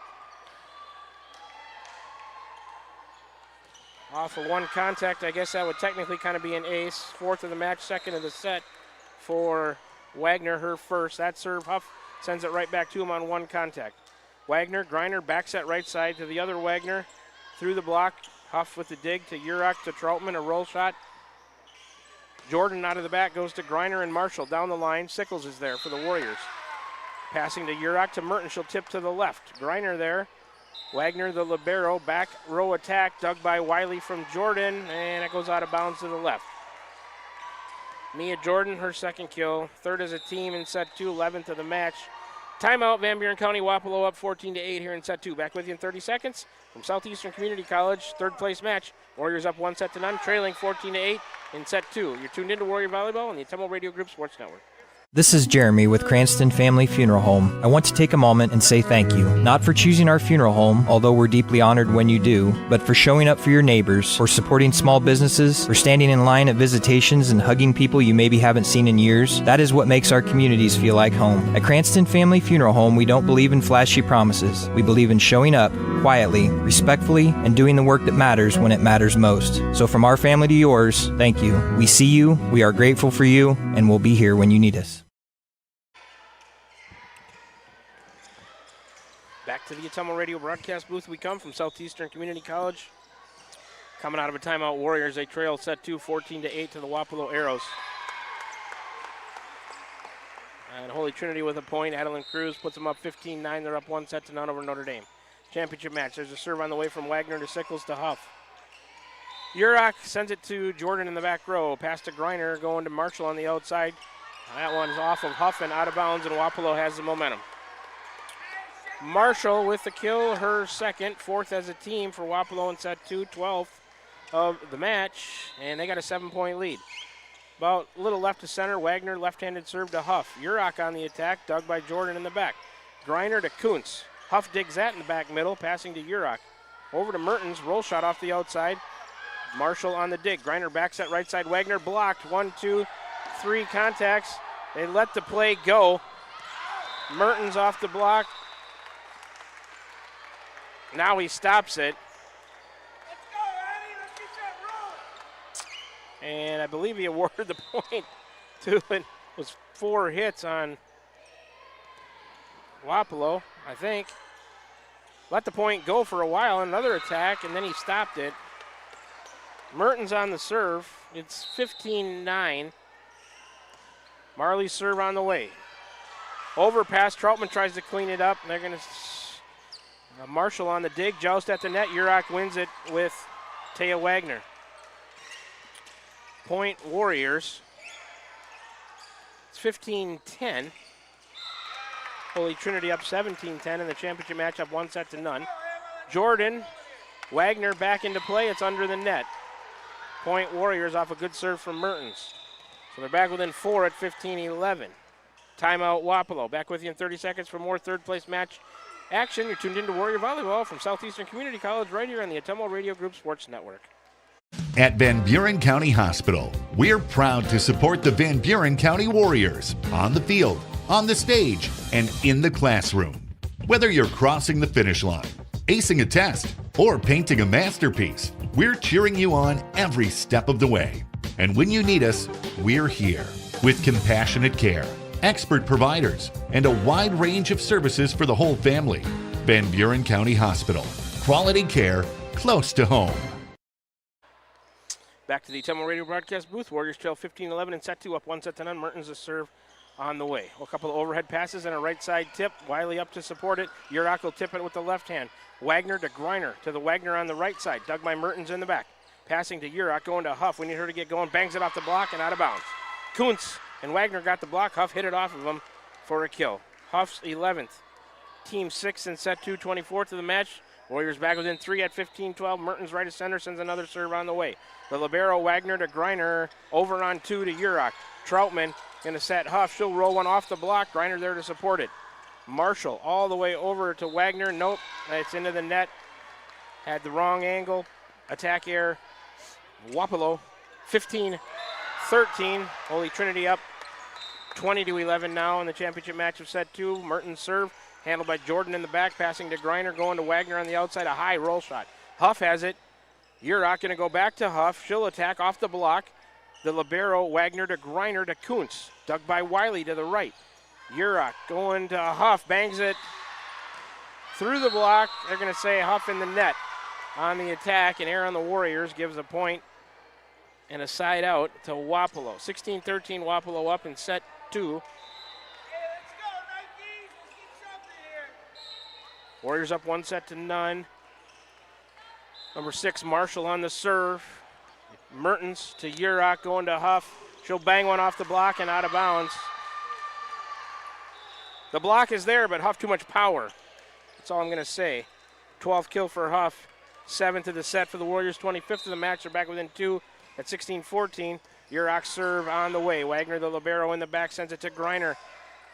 Off of one contact, I guess that would technically kind of be an ace. 4th of the match, 2nd of the set for Wagner, her first. That serve, Huff sends it right back to him on one contact. Wagner, Greiner, back set right side to the other Wagner. Through the block, Huff with the dig to Yurok to Troutman, a roll shot. Jordan out of the back goes to Greiner and Marshall. Down the line, Sickles is there for the Warriors. Passing to Yurok to Mertens, she'll tip to the left. Greiner there. Wagner, the libero, back row attack, dug by Wiley from Jordan, and it goes out of bounds to the left. Mia Jordan, her second kill, 3rd as a team in set 2, 11th of the match. Timeout, Van Buren County, Wapello up 14-8 here in set 2. Back with you in 30 seconds from Southeastern Community College, 3rd place match. Warriors up 1-0, trailing 14-8 in set 2. You're tuned into Warrior Volleyball on the Ottumwa Radio Group Sports Network.
This is Jeremy with Cranston Family Funeral Home. I want to take a moment and say thank you, not for choosing our funeral home, although we're deeply honored when you do, but for showing up for your neighbors, for supporting small businesses, for standing in line at visitations and hugging people you maybe haven't seen in years. That is what makes our communities feel like home. At Cranston Family Funeral Home, we don't believe in flashy promises. We believe in showing up quietly, respectfully, and doing the work that matters when it matters most. So from our family to yours, thank you. We see you, we are grateful for you, and we'll be here when you need us.
Back to the Ottumwa Radio broadcast booth we come from Southeastern Community College. Coming out of a timeout, Warriors, they trail set 2, 14-8 to the Wapello Arrows. And Holy Trinity with a point. Adeline Cruz puts them up 15-9. They're up 1-0 over Notre Dame. Championship match. There's a serve on the way from Wagner to Sickles to Huff. Yurok sends it to Jordan in the back row. Pass to Greiner, going to Marshall on the outside. That one's off of Huff and out of bounds, and Wapello has the momentum. Marshall with the kill, her second, 4th as a team for Wapello in set 2, 12th of the match, and they got a 7-point lead. About a little left to center, Wagner left-handed serve to Huff. Yurok on the attack, dug by Jordan in the back. Greiner to Kuntz. Huff digs that in the back middle, passing to Yurok. Over to Mertens, roll shot off the outside. Marshall on the dig. Greiner backs that right side. Wagner blocked. 1, 2, 3 contacts. They let the play go. Mertens off the block. Now he stops it. And I believe he awarded the point to it. It was 4 hits on Wapello, I think. Let the point go for a while. Another attack, and then he stopped it. Mertens on the serve. It's 15-9. Marley's serve on the way. Overpass. Troutman tries to clean it up, and they're going to Marshall on the dig, joust at the net. Yurok wins it with Taya Wagner. Point Warriors. It's 15-10. Holy Trinity up 17-10 in the championship match, up 1-0. Jordan, Wagner back into play. It's under the net. Point Warriors off a good serve from Mertens. So they're back within 4 at 15-11. Timeout Wapello. Back with you in 30 seconds for more third place match action. You're tuned into Warrior Volleyball from Southeastern Community College right here on the Ottumwa Radio Group Sports Network.
At Van Buren County Hospital, we're proud to support the Van Buren County Warriors on the field, on the stage, and in the classroom. Whether you're crossing the finish line, acing a test, or painting a masterpiece, we're cheering you on every step of the way. And when you need us, we're here with compassionate care, expert providers, and a wide range of services for the whole family. Van Buren County Hospital. Quality care close to home.
Back to the Ottumwa Radio broadcast booth. Warriors trail 15-11 in set 2, up 1-0. Mertens a serve on the way. A couple of overhead passes and a right side tip. Wiley up to support it. Yurok will tip it with the left hand. Wagner to Greiner, to the Wagner on the right side. Dug by Mertens in the back. Passing to Yurok, going to Huff. We need her to get going. Bangs it off the block and out of bounds. Kuntz and Wagner got the block. Huff hit it off of him for a kill. Huff's 11th. Team 6 in set 2, 24th of the match. Warriors back within 3 at 15-12. Mertens right of center sends another serve on the way. The libero Wagner to Greiner, over on 2 to Yurok. Troutman going to set Huff. She'll roll one off the block. Greiner there to support it. Marshall all the way over to Wagner. Nope, it's into the net. Had the wrong angle. Attack error. Wapello 15-13. Holy Trinity up 20-11 now in the championship match of set 2. Mertens serve. Handled by Jordan in the back, passing to Greiner, going to Wagner on the outside, a high roll shot. Huff has it. Yurok going to go back to Huff. She'll attack off the block. The libero, Wagner to Greiner to Kuntz. Dug by Wiley to the right. Yurok going to Huff, bangs it through the block. They're going to say Huff in the net on the attack, and error on the Warriors gives a point and a side out to Wapello. 16-13, Wapello up in set 2. Warriors up 1-0. Number 6, Marshall on the serve. Mertens to Yurok, going to Huff. She'll bang one off the block and out of bounds. The block is there, but Huff too much power. That's all I'm going to say. 12th kill for Huff. 7th of the set for the Warriors. 25th of the match. They're back within 2 at 16-14. Yurok serve on the way. Wagner, the libero, in the back, sends it to Greiner.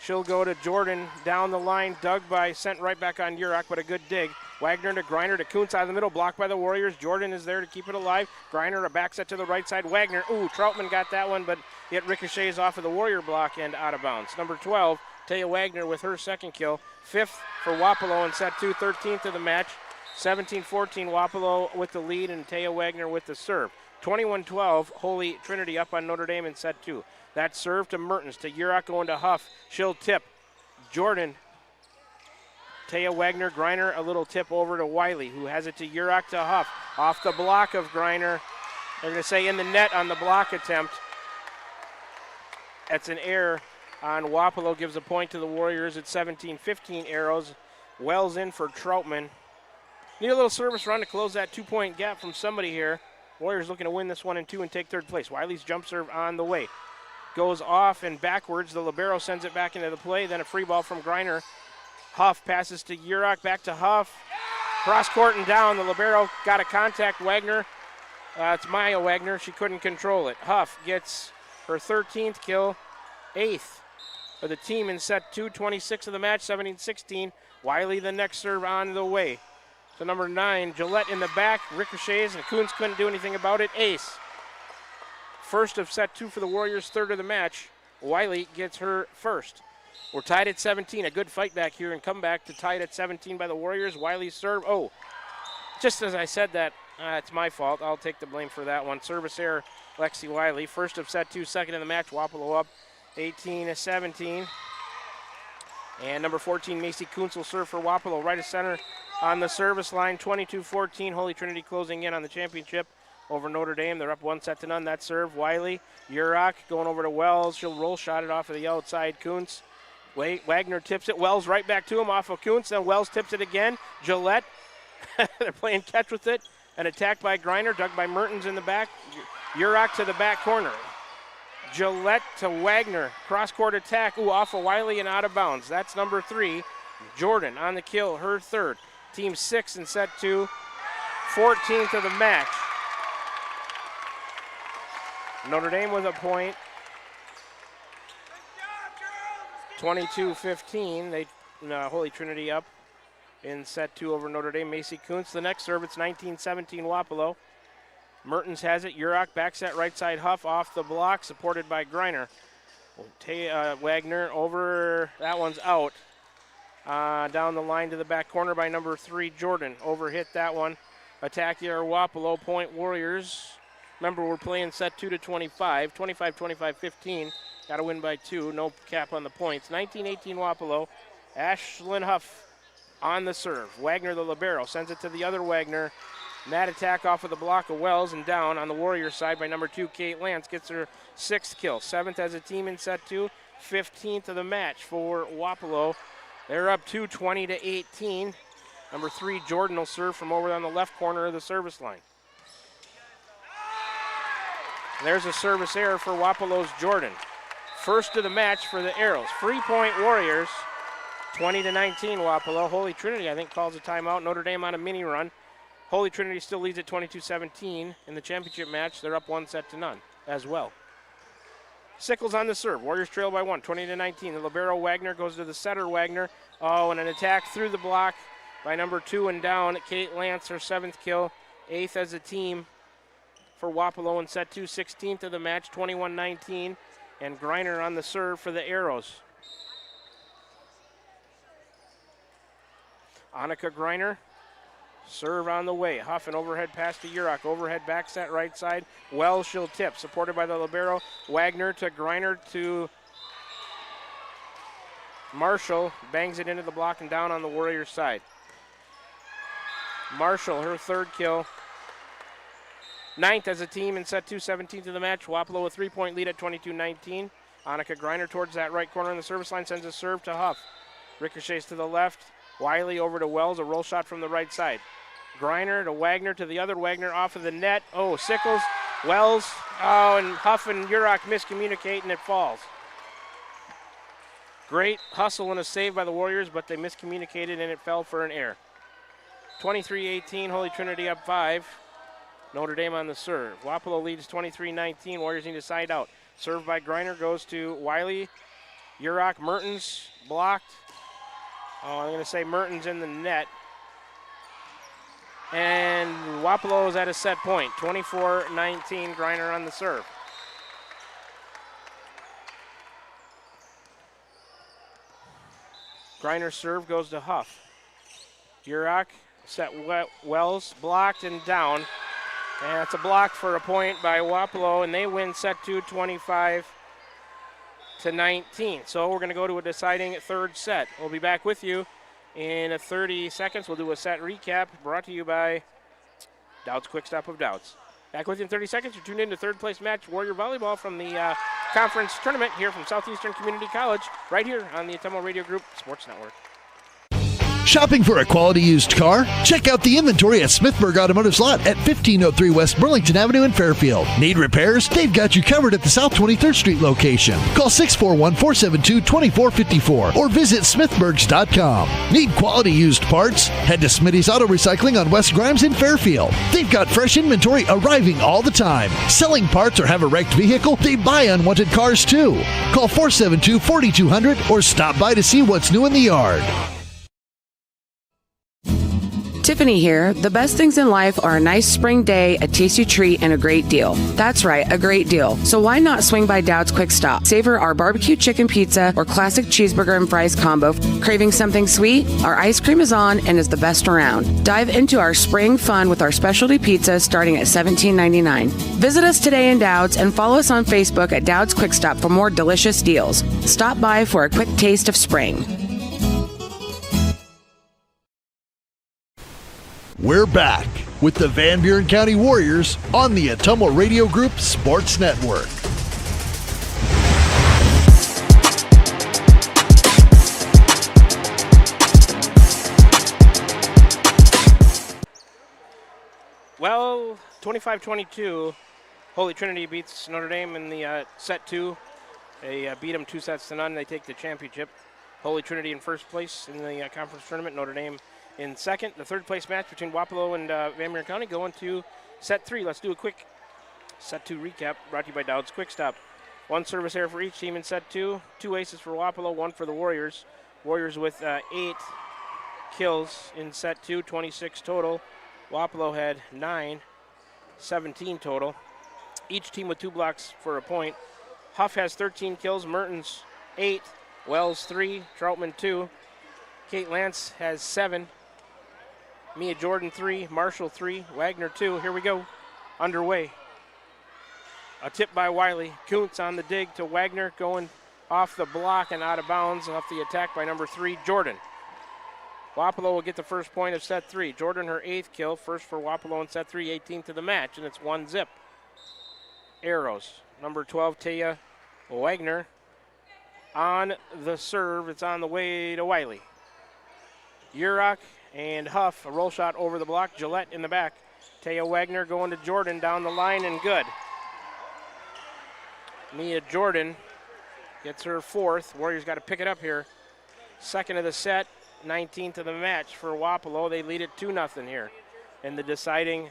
She'll go to Jordan down the line, dug by, sent right back on Yurok, but a good dig. Wagner to Greiner to Kuntz out of the middle, blocked by the Warriors. Jordan is there to keep it alive. Greiner, a back set to the right side. Wagner, Troutman got that one, but it ricochets off of the Warrior block and out of bounds. Number 12, Taya Wagner with her second kill. 5th for Wapello in set 2, 13th of the match. 17-14, Wapello with the lead and Taya Wagner with the serve. 21-12, Holy Trinity up on Notre Dame in set 2. That serve to Mertens, to Yurok going to Huff. She'll tip. Jordan, Taya Wagner, Greiner, a little tip over to Wiley, who has it to Yurok to Huff. Off the block of Greiner. They're going to say in the net on the block attempt. That's an error on Wapello, gives a point to the Warriors at 17-15 arrows. Wells in for Troutman. Need a little service run to close that 2-point gap from somebody here. Warriors looking to win this 1 and 2 and take third place. Wiley's jump serve on the way. Goes off and backwards. The libero sends it back into the play. Then a free ball from Greiner. Huff passes to Yurok, back to Huff. Cross court and down. The libero got a contact. Wagner. It's Maya Wagner. She couldn't control it. Huff gets her 13th kill. 8th for the team in set 2. 26 of the match. 17-16. Wiley the next serve on the way. So number 9, Gillette in the back. Ricochets, and Kuntz couldn't do anything about it. Ace. First of set 2 for the Warriors, 3rd of the match. Wiley gets her first. We're tied at 17. A good fight back here and comeback to tied at 17 by the Warriors. Wiley's serve. Just as I said that, it's my fault. I'll take the blame for that one. Service error, Lexi Wiley. First of set 2, 2nd of the match. Wapello up 18-17. And number 14, Macy Kuntz will serve for Wapello. Right of center on the service line. 22-14. Holy Trinity closing in on the championship over Notre Dame. They're up 1-0. That serve, Wiley. Yurok going over to Wells. She'll roll shot it off of the outside. Kuntz Wagner tips it. Wells right back to him off of Kuntz. Then Wells tips it again. Gillette, they're playing catch with it. An attack by Griner, dug by Mertens in the back. Urach to the back corner. Gillette to Wagner. Cross-court attack. Ooh, off of Wiley and out of bounds. That's number 3. Jordan on the kill, her third. Team 6 in set 2. 14th of the match. Notre Dame with a point. 22-15. They Holy Trinity up in set 2 over Notre Dame. Macy Kuntz, the next serve. It's 19-17 Wapello. Mertens has it. Urach back set right side. Huff off the block, supported by Griner. Wagner over. That one's out. Down the line to the back corner by number 3, Jordan. Overhit that one. Attack here, Wapello. Point Warriors. Remember, we're playing set 2 to 25. 25-15. Got to win by 2. No cap on the points. 19-18 Wapello. Ashlyn Huff on the serve. Wagner, the libero, sends it to the other Wagner. That attack off of the block of Wells and down on the Warriors side by number 2, Kate Lance. Gets her 6th kill. 7th as a team in set 2. 15th of the match for Wapello. They're up 2, 20-18. Number 3, Jordan will serve from over on the left corner of the service line. There's a service error for Wapello's Jordan. First of the match for the Arrows. Free point Warriors. 20-19 Wapello. Holy Trinity, I think, calls a timeout. Notre Dame on a mini run. Holy Trinity still leads at 22-17 in the championship match. They're up 1-0 as well. Sickles on the serve. Warriors trail by 1, 20-19. The libero Wagner goes to the setter Wagner. Oh, and an attack through the block by number 2 and down. Kate Lance, her 7th kill. 8th as a team for Wapello in set 2. 16th of the match, 21-19. And Griner on the serve for the Arrows. Annika Griner. Serve on the way. Huff an overhead pass to Urach. Overhead back set right side. Wells she'll tip. Supported by the libero. Wagner to Griner to Marshall. Bangs it into the block and down on the Warriors side. Marshall, her 3rd kill. 9th as a team in set 2. 17th of the match. Wapello a 3-point lead at 22-19. Annika Griner towards that right corner on the service line. Sends a serve to Huff. Ricochets to the left. Wiley over to Wells, a roll shot from the right side. Griner to Wagner, to the other Wagner off of the net. Oh, Sickles, Wells, oh, and Huff and Urach miscommunicate and it falls. Great hustle and a save by the Warriors, but they miscommunicated and it fell for an error. 23-18, Holy Trinity up 5. Notre Dame on the serve. Wapello leads 23-19. Warriors need to side out. Serve by Griner goes to Wiley. Urach, Mertens, blocked. Oh, I'm going to say Mertens in the net. And Wapello is at a set point. 24-19, Griner on the serve. Griner's serve goes to Huff. Urach, set Wells, blocked and down. And that's a block for a point by Wapello, and they win set 2, 25-19. So we're going to go to a deciding 3rd set. We'll be back with you in 30 seconds. We'll do a set recap brought to you by Dowd's Quick Stop of Dowd's. Back with you in 30 seconds. You're tuned in to 3rd place match Warrior Volleyball from the conference tournament here from Southeastern Community College, right here on the Ottumwa Radio Group Sports Network.
Shopping for a quality used car? Check out the inventory at Smithburg Automotive's lot at 1503 West Burlington Avenue in Fairfield. Need repairs? They've got you covered at the South 23rd Street location. Call 641-472-2454 or visit smithburgs.com. Need quality used parts? Head to Smitty's Auto Recycling on West Grimes in Fairfield. They've got fresh inventory arriving all the time. Selling parts or have a wrecked vehicle? They buy unwanted cars too. Call 472-4200 or stop by to see what's new in the yard.
Tiffany here. The best things in life are a nice spring day, a tasty treat, and a great deal. That's right, a great deal. So why not swing by Dowd's Quick Stop? Savor our barbecue chicken pizza or classic cheeseburger and fries combo. Craving something sweet? Our ice cream is on and is the best around. Dive into our spring fun with our specialty pizza starting at $17.99. Visit us today in Dowd's and follow us on Facebook at Dowd's Quick Stop for more delicious deals. Stop by for a quick taste of spring.
We're back with the Van Buren County Warriors on the Ottumwa Radio Group Sports Network.
25-22, Holy Trinity beats Notre Dame in the set 2. They beat them 2-0. They take the championship. Holy Trinity in first place in the conference tournament. Notre Dame in second. The third place match between Wapello and Van Buren County going to set 3. Let's do a quick set 2 recap brought to you by Dowd's Quick Stop. 1 service error for each team in set 2. 2 aces for Wapello, 1 for the Warriors. Warriors with 8 kills in set 2, 26 total. Wapello had 9, 17 total. Each team with 2 blocks for a point. Huff has 13 kills, Mertens 8, Wells 3, Troutman 2. Kate Lance has 7. Mia Jordan 3, Marshall 3, Wagner 2. Here we go, underway. A tip by Wiley. Kuntz on the dig to Wagner, going off the block and out of bounds off the attack by number 3, Jordan. Wapello will get the first point of set 3. Jordan, her 8th kill, first for Wapello in set 3, 18th of the match, and it's 1-0. Arrows. Number 12, Taya Wagner on the serve. It's on the way to Wiley. Urach and Huff, a roll shot over the block. Gillette in the back. Taya Wagner going to Jordan down the line and good. Mia Jordan gets her 4th. Warriors got to pick it up here. 2nd of the set, 19th of the match for Wapello. They lead it 2-0 here in the deciding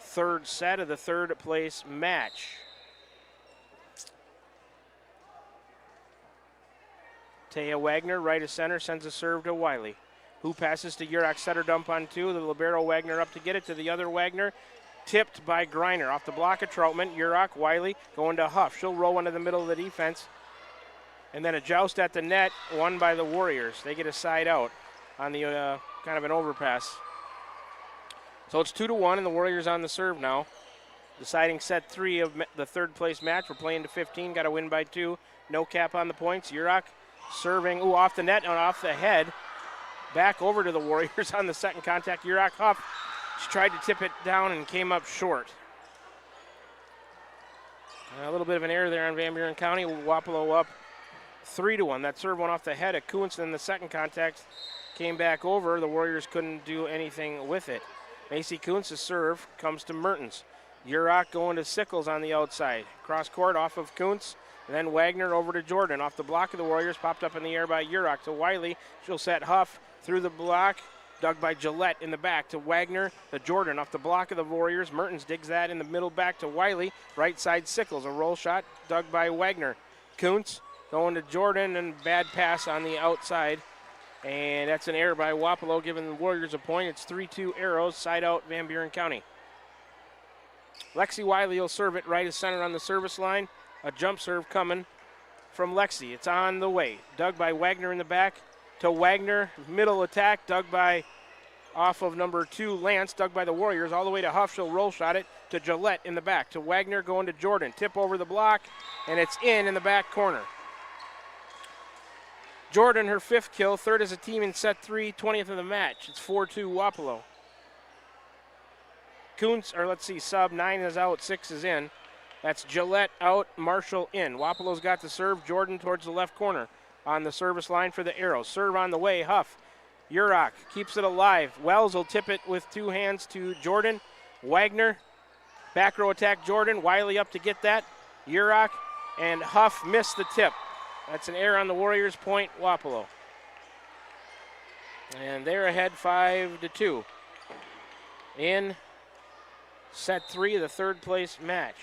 3rd set of the 3rd place match. Taya Wagner, right of center, sends a serve to Wiley, who passes to Urach. Setter dump on 2. The libero Wagner up to get it to the other Wagner. Tipped by Greiner off the block of Troutman. Urach, Wiley going to Huff. She'll roll into the middle of the defense. And then a joust at the net, won by the Warriors. They get a side out on the kind of an overpass. So it's 2-1, and the Warriors on the serve now. Deciding set 3 of the 3rd place match. We're playing to 15. Got to win by 2. No cap on the points. Urach serving, off the net and off the head. Back over to the Warriors on the second contact. Urach Huff. She tried to tip it down and came up short. A little bit of an error there on Van Buren County. Wapello up 3-1. That serve went off the head of Kuntz, and the second contact came back over. The Warriors couldn't do anything with it. Macy Kuntz's serve comes to Mertens. Urach going to Sickles on the outside. Cross court off of Kuntz. And then Wagner over to Jordan. Off the block of the Warriors, popped up in the air by Urach to Wiley. She'll set Huff through the block. Dug by Gillette in the back to Wagner to Jordan off the block of the Warriors. Mertens digs that in the middle back to Wiley. Right side Sickles, a roll shot dug by Wagner. Kuntz going to Jordan and bad pass on the outside. And that's an error by Wapello, giving the Warriors a point. It's 3-2 Arrows, side out Van Buren County. Lexi Wiley will serve it right as center on the service line. A jump serve coming from Lexi. It's on the way. Dug by Wagner in the back to Wagner. Middle attack, dug by off of number 2, Lance, dug by the Warriors, all the way to Huff. She'll roll shot it to Gillette in the back. To Wagner going to Jordan. Tip over the block, and it's in the back corner. Jordan, her 5th kill, 3rd as a team in set 3, 20th of the match. It's 4-2 Wapello. Kuntz, or let's see, sub 9 is out, 6 is in. That's Gillette out, Marshall in. Wapello's got the serve. Jordan towards the left corner on the service line for the Arrows. Serve on the way, Huff. Urach keeps it alive. Wells will tip it with 2 hands to Jordan. Wagner, back row attack Jordan. Wiley up to get that. Urach and Huff missed the tip. That's an error on the Warriors, point Wapello. And they're ahead 5-2 in set 3 of the 3rd place match.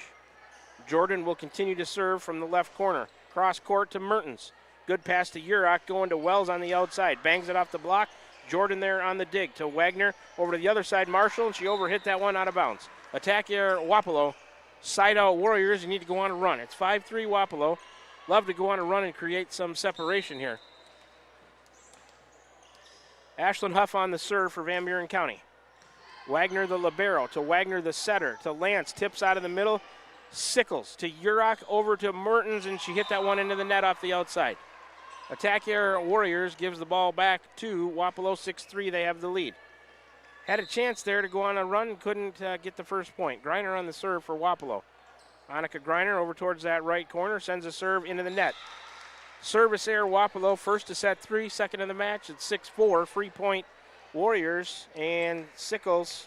Jordan will continue to serve from the left corner. Cross court to Mertens. Good pass to Urach, going to Wells on the outside. Bangs it off the block. Jordan there on the dig to Wagner. Over to the other side, Marshall, and she overhit that one out of bounds. Attack here, Wapello. Side out Warriors, you need to go on a run. It's 5-3 Wapello. Love to go on a run and create some separation here. Ashlyn Huff on the serve for Van Buren County. Wagner the libero to Wagner the setter to Lance. Tips out of the middle. Sickles to Urach over to Mertens, and she hit that one into the net off the outside. Attack here, Warriors gives the ball back to Wapello. 6-3, they have the lead. Had a chance there to go on a run, couldn't get the first point. Greiner on the serve for Wapello. Annika Greiner over towards that right corner, sends a serve into the net. Service error, Wapello, first to set 3, second of the match. It's 6-4, free point Warriors, and Sickles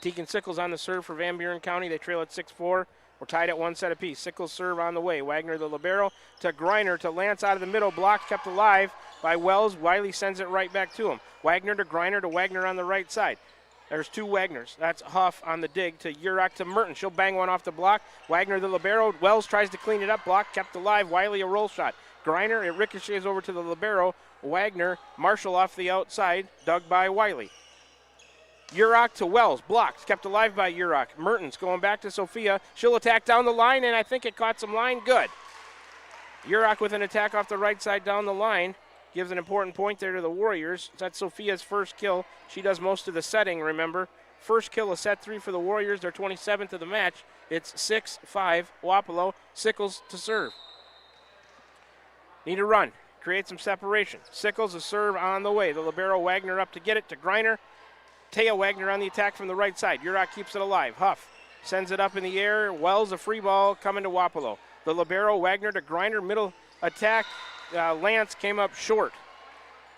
Tegan Sickles on the serve for Van Buren County. They trail at 6-4. We're tied at 1 set apiece. Sickles serve on the way. Wagner, the libero, to Griner, to Lance out of the middle. Block kept alive by Wells. Wiley sends it right back to him. Wagner to Griner, to Wagner on the right side. There's two Wagners. That's Huff on the dig to Urach to Merton. She'll bang one off the block. Wagner, the libero. Wells tries to clean it up. Block kept alive. Wiley, a roll shot. Griner, it ricochets over to the libero. Wagner, Marshall off the outside, dug by Wiley. Urach to Wells, blocked, kept alive by Urach. Mertens going back to Sophia. She'll attack down the line, and I think it caught some line. Good. Urach with an attack off the right side down the line. Gives an important point there to the Warriors. That's Sophia's first kill. She does most of the setting, remember. First kill of set 3 for the Warriors. They're 27th of the match. It's 6-5, Wapello. Sickles to serve. Need a run. Create some separation. Sickles, a serve on the way. The libero Wagner up to get it to Griner. Taya Wagner on the attack from the right side. Urach keeps it alive. Huff sends it up in the air. Wells, a free ball coming to Wapello. The libero Wagner to Griner. Middle attack. Lance came up short.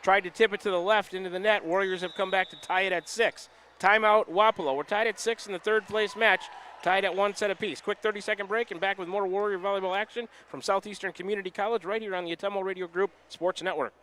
Tried to tip it to the left into the net. Warriors have come back to tie it at 6. Timeout, Wapello. We're tied at 6 in the third place match. Tied at 1 set apiece. Quick 30-second break and back with more Warrior volleyball action from Southeastern Community College right here on the Ottumwa Radio Group Sports Network.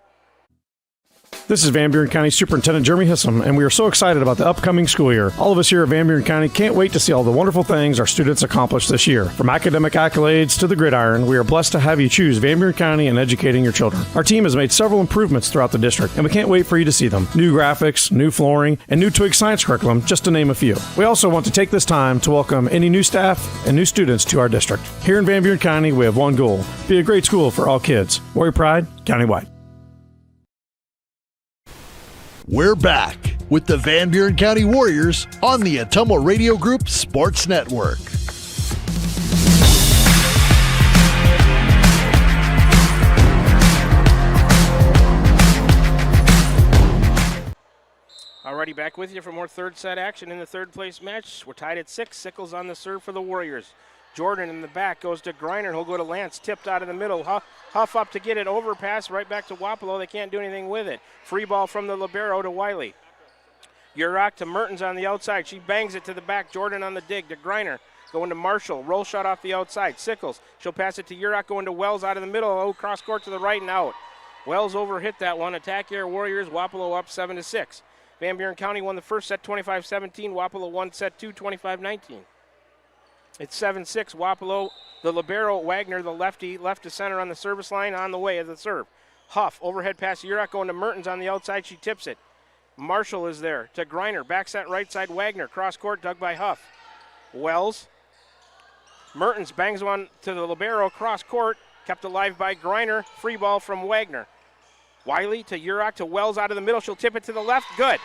This is Van Buren County Superintendent Jeremy Hissam, and we are so excited about the upcoming school year. All of us here at Van Buren County can't wait to see all the wonderful things our students accomplish this year. From academic accolades to the gridiron, we are blessed to have you choose Van Buren County in educating your children. Our team has made several improvements throughout the district, and we can't wait for you to see them. New graphics, new flooring, and new Twig science curriculum, just to name a few. We also want to take this time to welcome any new staff and new students to our district. Here in Van Buren County, we have one goal: be a great school for all kids. Warrior Pride, countywide.
We're back with the Van Buren County Warriors on the Ottumwa Radio Group Sports Network.
Alrighty, back with you for more third set action in the third place match. We're tied at 6. Sickles on the serve for the Warriors. Jordan in the back goes to Griner. He'll go to Lance, tipped out of the middle. Huff up to get it, overpass right back to Wapello. They can't do anything with it. Free ball from the libero to Wiley. Urach to Mertens on the outside. She bangs it to the back. Jordan on the dig to Griner. Going to Marshall. Roll shot off the outside. Sickles. She'll pass it to Urach, going to Wells out of the middle. Oh, cross court to the right and out. Wells overhit that one. Attack air Warriors. Wapello up 7-6. Van Buren County won the first set 25-17. Wapello won set 2 25-19. It's 7-6. Wapello, the libero Wagner, the lefty, left to center on the service line on the way of the serve. Huff, overhead pass to Urach, going to Mertens on the outside. She tips it. Marshall is there to Griner. Back set right side Wagner. Cross court dug by Huff. Wells. Mertens bangs one to the libero. Cross court. Kept alive by Griner. Free ball from Wagner. Wiley to Urach to Wells out of the middle. She'll tip it to the left. Good.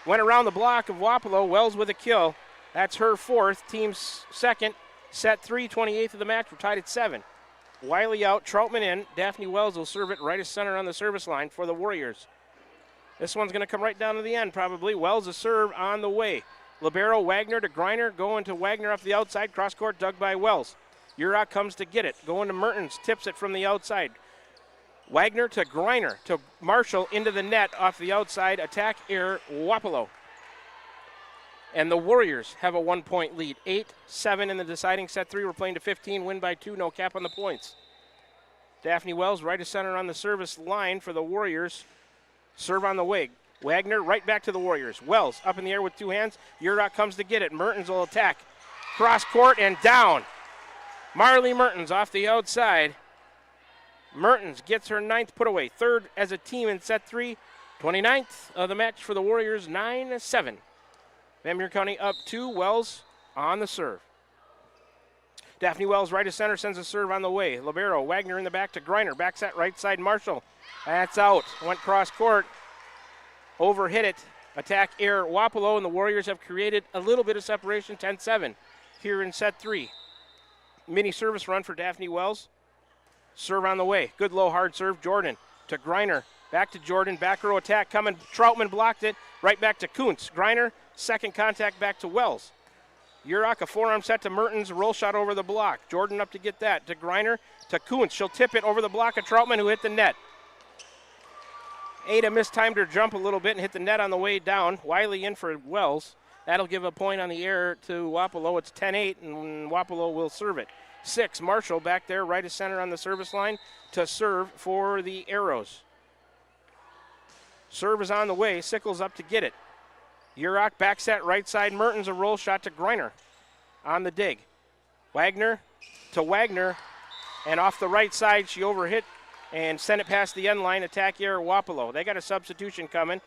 Went around the block of Wapello. Wells with a kill. That's her fourth, team's second. Set 3, 28th of the match. We're tied at 7. Wiley out, Troutman in. Daphne Wells will serve it right as center on the service line for the Warriors. This one's going to come right down to the end probably. Wells a serve on the way. Libero Wagner to Griner, going to Wagner off the outside. Cross court dug by Wells. Urach comes to get it. Going to Mertens, tips it from the outside. Wagner to Griner to Marshall into the net off the outside. Attack air Wapello. And the Warriors have a 1-point lead. 8-7 in the deciding set 3. We're playing to 15, win by 2, no cap on the points. Daphne Wells right to center on the service line for the Warriors. Serve on the way. Wagner right back to the Warriors. Wells up in the air with 2 hands. Urach comes to get it. Mertens will attack. Cross court and down. Marley Mertens off the outside. Mertens gets her 9th put away. Third as a team in set 3. 29th of the match for the Warriors, 9-7. Van Buren County up 2. Wells on the serve. Daphne Wells right to center, sends a serve on the way. Libero, Wagner in the back to Griner. Back set right side, Marshall. That's out. Went cross court. Overhit it. Attack air Wapello, and the Warriors have created a little bit of separation, 10-7 here in set 3. Mini service run for Daphne Wells. Serve on the way. Good low hard serve. Jordan to Griner. Back to Jordan. Back row attack coming. Troutman blocked it. Right back to Kuntz. Griner. Second contact back to Wells. Urach, a forearm set to Mertens, roll shot over the block. Jordan up to get that. To Griner, to Kuntz. She'll tip it over the block of Troutman, who hit the net. Ada mistimed her jump a little bit and hit the net on the way down. Wiley in for Wells. That'll give a point on the air to Wapello. It's 10-8, and Wapello will serve it. 6, Marshall back there, right of center on the service line to serve for the Arrows. Serve is on the way. Sickles up to get it. Urach back set right side. Mertens a roll shot to Greiner on the dig. Wagner to Wagner, and off the right side she overhit and sent it past the end line. Attack error Wapello. They got a substitution coming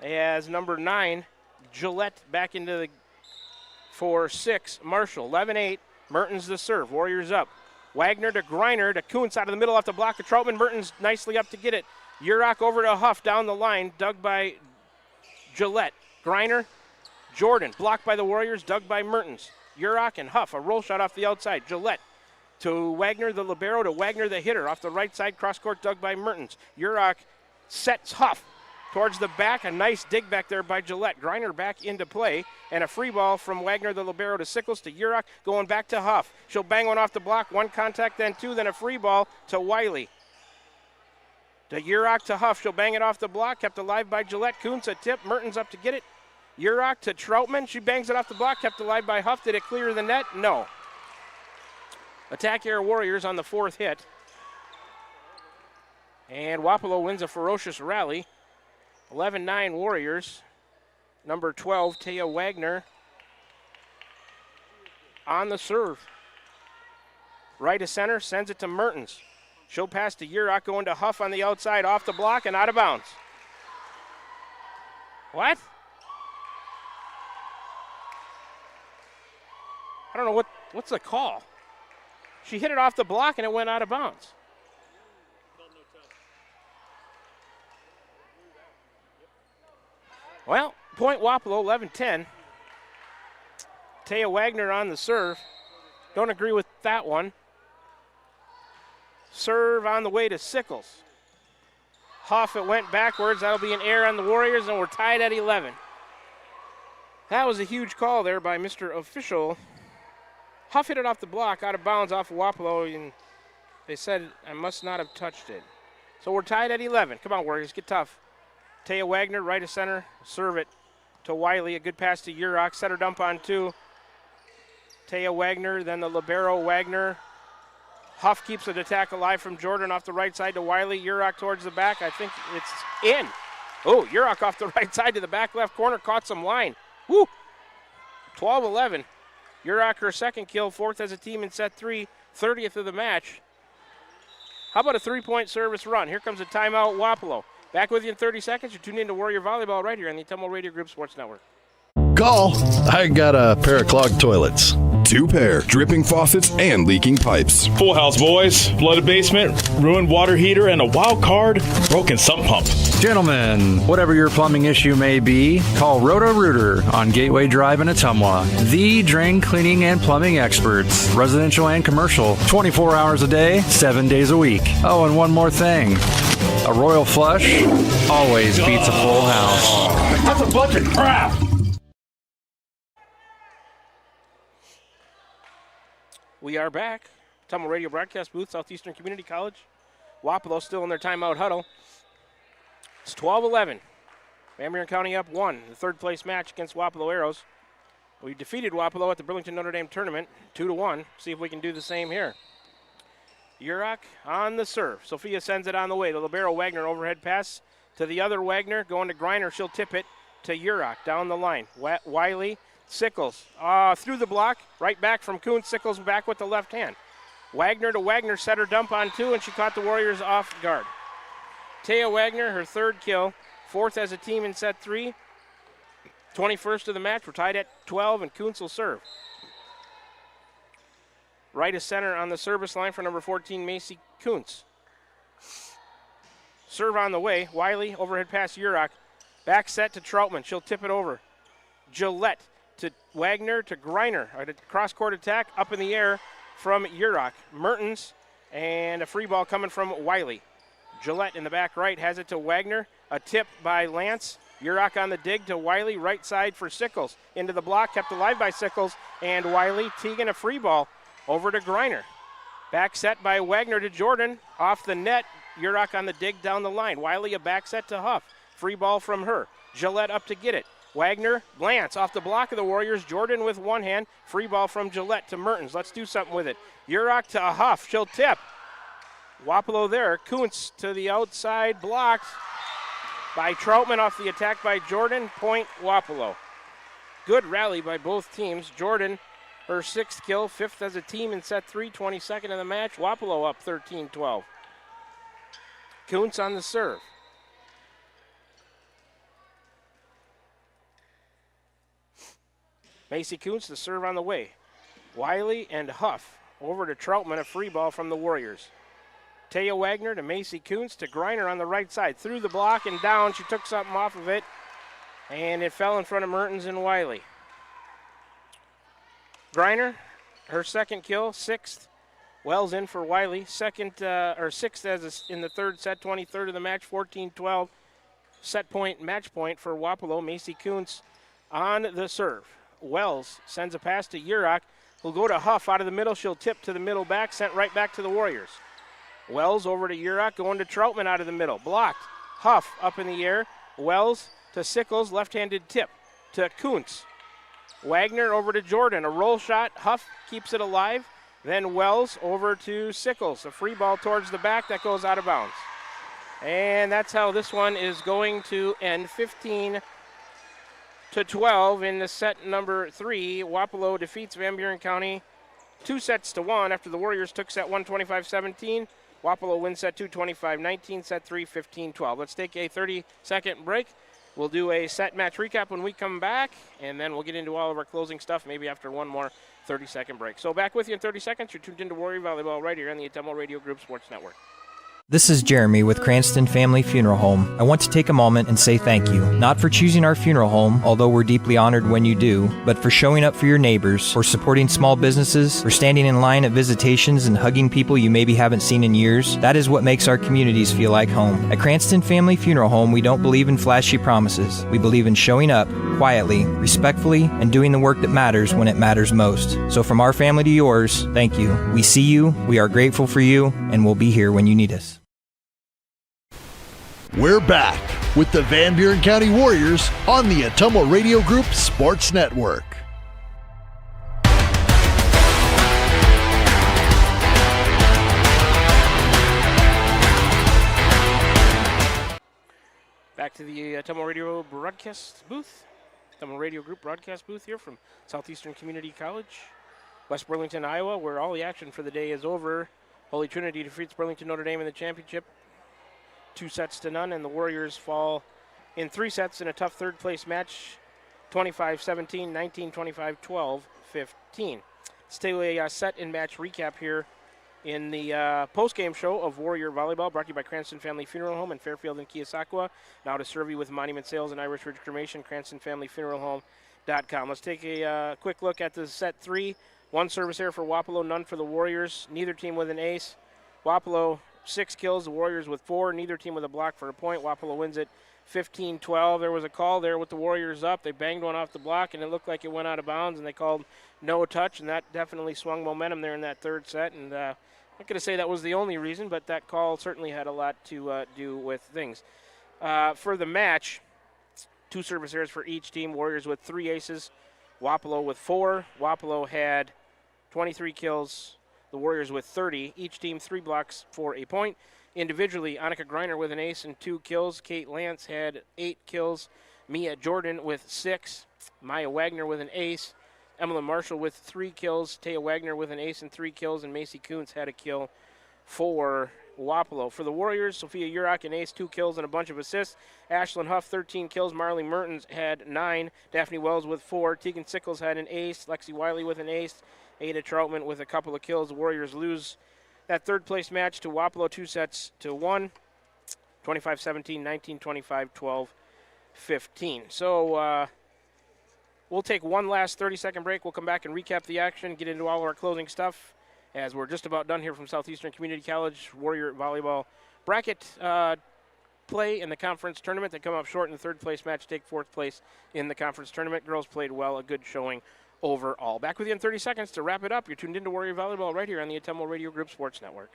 as number 9, Gillette, back into the for 6, Marshall. 11-8, Mertens the serve. Warriors up. Wagner to Greiner to Kuntz out of the middle off the block of Troutman. Mertens nicely up to get it. Urach over to Huff down the line, dug by Gillette. Greiner, Jordan, blocked by the Warriors, dug by Mertens. Urach and Huff, a roll shot off the outside. Gillette to Wagner, the libero, to Wagner, the hitter. Off the right side, cross court, dug by Mertens. Urach sets Huff towards the back. A nice dig back there by Gillette. Greiner back into play, and a free ball from Wagner, the libero, to Sickles, to Urach, going back to Huff. She'll bang one off the block, one contact, then two, then a free ball to Wiley. To Urach to Huff, she'll bang it off the block, kept alive by Gillette. Kuntz a tip, Mertens up to get it. Urach to Troutman, she bangs it off the block, kept alive by Huff. Did it clear the net? No. Attack air Warriors on the 4th hit. And Wapello wins a ferocious rally. 11-9 Warriors. Number 12, Taya Wagner, on the serve. Right of center, sends it to Mertens. She'll pass to Urach, going to Huff on the outside, off the block and out of bounds. What? I don't know what's the call. She hit it off the block and it went out of bounds. Well, point Wapello, 11-10. Taya Wagner on the serve. Don't agree with that one. Serve on the way to Sickles. Huff, it went backwards. That'll be an error on the Warriors, and we're tied at 11. That was a huge call there by Mr. Official. Huff hit it off the block, out of bounds off of Wapello, and they said I must not have touched it. So we're tied at 11. Come on, Warriors, get tough. Taya Wagner, right of center, serve it to Wiley. A good pass to Urach, center dump on 2. Taya Wagner, then the libero Wagner. Huff keeps the attack alive from Jordan off the right side to Wiley. Urach towards the back. I think it's in. Oh, Urach off the right side to the back left corner, caught some line. Woo! 12-11. Urach her second kill, 4th as a team in set 3, 30th of the match. How about a 3-point service run? Here comes a timeout, Wapello. Back with you in 30 seconds. You're tuned in to Warrior Volleyball right here on the Ottumwa Radio Group Sports Network.
Call. I got a pair of clogged toilets.
2 pair, dripping faucets and leaking pipes.
Full house, boys. Flooded basement, ruined water heater, and a wild card, broken sump pump.
Gentlemen, whatever your plumbing issue may be, call Roto-Rooter on Gateway Drive in Ottumwa. The drain cleaning and plumbing experts, residential and commercial, 24 hours a day, 7 days a week. Oh, and one more thing. A royal flush always beats a full house.
That's a bunch of crap.
We are back. Ottumwa Radio broadcast booth, Southeastern Community College. Wapello still in their timeout huddle. It's 12-11. Van Buren County up 1. The 3rd place match against Wapello Arrows. We defeated Wapello at the Burlington Notre Dame tournament 2-1. See if we can do the same here. Urach on the serve. Sophia sends it on the way. The libero Wagner overhead pass to the other Wagner. Going to Greiner. She'll tip it to Urach down the line. Wiley. Sickles through the block, right back from Kuhn. Sickles back with the left hand. Wagner to Wagner, set her dump on 2, and she caught the Warriors off guard. Taya Wagner, her 3rd kill, 4th as a team in set 3. 21st of the match. We're tied at 12, and Kuntz will serve. Right of center on the service line for number 14, Macy Kuntz. Serve on the way. Wiley, overhead pass Urach. Back set to Troutman. She'll tip it over. Gillette to Wagner to Greiner. A cross-court attack up in the air from Urach. Mertens, and a free ball coming from Wiley. Gillette in the back right has it to Wagner. A tip by Lance. Urach on the dig to Wiley, right side for Sickles. Into the block, kept alive by Sickles, and Wiley. Teagan a free ball over to Greiner. Back set by Wagner to Jordan. Off the net, Urach on the dig down the line. Wiley a back set to Huff. Free ball from her. Gillette up to get it. Wagner, Lance off the block of the Warriors. Jordan with one hand. Free ball from Gillette to Mertens. Let's do something with it. Urach to Huff. She'll tip. Wapello there. Kuntz to the outside. Blocked by Troutman off the attack by Jordan. Point Wapello. Good rally by both teams. Jordan, her 6th kill, 5th as a team in set 3, 22nd in the match. Wapello up 13-12. Kuntz on the serve. Macy Kuntz, the serve on the way. Wiley and Huff over to Troutman, a free ball from the Warriors. Taya Wagner to Macy Kuntz to Greiner on the right side. Through the block and down. She took something off of it, and it fell in front of Mertens and Wiley. Greiner, her 2nd kill, 6th. Wells in for Wiley. 6th as in the 3rd set, 23rd of the match, 14-12. Set point, match point for Wapello. Macy Kuntz on the serve. Wells sends a pass to Urach, who'll go to Huff out of the middle. She'll tip to the middle back, sent right back to the Warriors. Wells over to Urach, going to Troutman out of the middle. Blocked. Huff up in the air. Wells to Sickles, left-handed tip to Kuntz. Wagner over to Jordan, a roll shot. Huff keeps it alive. Then Wells over to Sickles, a free ball towards the back that goes out of bounds. And that's how this one is going to end, 15-12 in the set number 3. Wapello defeats Van Buren County 2-1 after the Warriors took set 1, 25-17. Wapello wins set 2, 25-19, set 3, 15-12. Let's take a 30-second break. We'll do a set match recap when we come back, and then we'll get into all of our closing stuff, maybe after one more 30-second break. So back with you in 30 seconds. You're tuned into Warrior Volleyball right here on the Ottumwa Radio Group Sports Network.
This is Jeremy with Cranston Family Funeral Home. I want to take a moment and say thank you, not for choosing our funeral home, although we're deeply honored when you do, but for showing up for your neighbors, for supporting small businesses, for standing in line at visitations and hugging people you maybe haven't seen in years. That is what makes our communities feel like home. At Cranston Family Funeral Home, we don't believe in flashy promises. We believe in showing up quietly, respectfully, and doing the work that matters when it matters most. So from our family to yours, thank you. We see you, we are grateful for you, and we'll be here when you need us.
We're back with the Van Buren County Warriors on the Ottumwa Radio Group Sports Network.
Back to the Ottumwa Radio broadcast booth. Ottumwa Radio Group broadcast booth here from Southeastern Community College, West Burlington, Iowa, where all the action for the day is over. Holy Trinity defeats Burlington Notre Dame in the championship 2-0, and the Warriors fall in 3 sets in a tough third-place match, 25-17, 19-25, 12-15. Let's take a set and match recap here in the post-game show of Warrior Volleyball, brought to you by Cranston Family Funeral Home in Fairfield and Keosauqua. Now to serve you with Monument Sales and Irish Ridge Cremation, CranstonFamilyFuneralHome.com. Let's take a quick look at the set 3. 1 service error for Wapello, none for the Warriors. Neither team with an ace. Wapello 6 kills, the Warriors with 4. Neither team with a block for a point. Wapello wins it 15-12. There was a call there with the Warriors up. They banged one off the block, and it looked like it went out of bounds, and they called no touch, and that definitely swung momentum there in that third set. And I'm not going to say that was the only reason, but that call certainly had a lot to do with things. For the match, 2 service errors for each team. Warriors with 3 aces. Wapello with 4. Wapello had 23 kills. The Warriors with 30. Each team 3 blocks for a point. Individually, Annika Greiner with an ace and 2 kills. Kate Lance had 8 kills. Mia Jordan with 6. Maya Wagner with an ace. Emily Marshall with 3 kills. Taya Wagner with an ace and 3 kills. And Macy Kuntz had a kill for Wapello. For the Warriors, Sophia Urach, an ace, 2 kills, and a bunch of assists. Ashlyn Huff, 13 kills. Marley Mertens had 9. Daphne Wells with 4. Tegan Sickles had an ace. Lexi Wiley with an ace. Ada Troutman with a couple of kills. The Warriors lose that third-place match to Wapello 2-1, 25-17, 19-25, 12-15. So we'll take one last 30-second break. We'll come back and recap the action, get into all of our closing stuff, as we're just about done here from Southeastern Community College. Warrior Volleyball bracket play in the conference tournament. They come up short in the third-place match, take 4th place in the conference tournament. Girls played well, a good showing overall. Back with you in 30 seconds to wrap it up. You're tuned into Warrior Volleyball right here on the Ottumwa Radio Group Sports Network.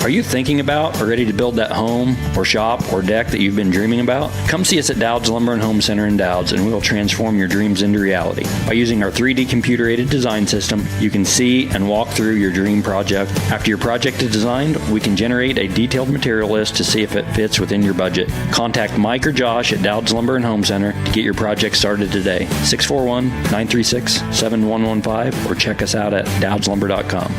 Are you thinking about or ready to build that home or shop or deck that you've been dreaming about? Come see us at Dowd's Lumber and Home Center in Dowd's, and we will transform your dreams into reality. By using our 3D computer-aided design system, you can see and walk through your dream project. After your project is designed, we can generate a detailed material list to see if it fits within your budget. Contact Mike or Josh at Dowd's Lumber and Home Center to get your project started today. 641-936-7115 or check us out at dowdslumber.com.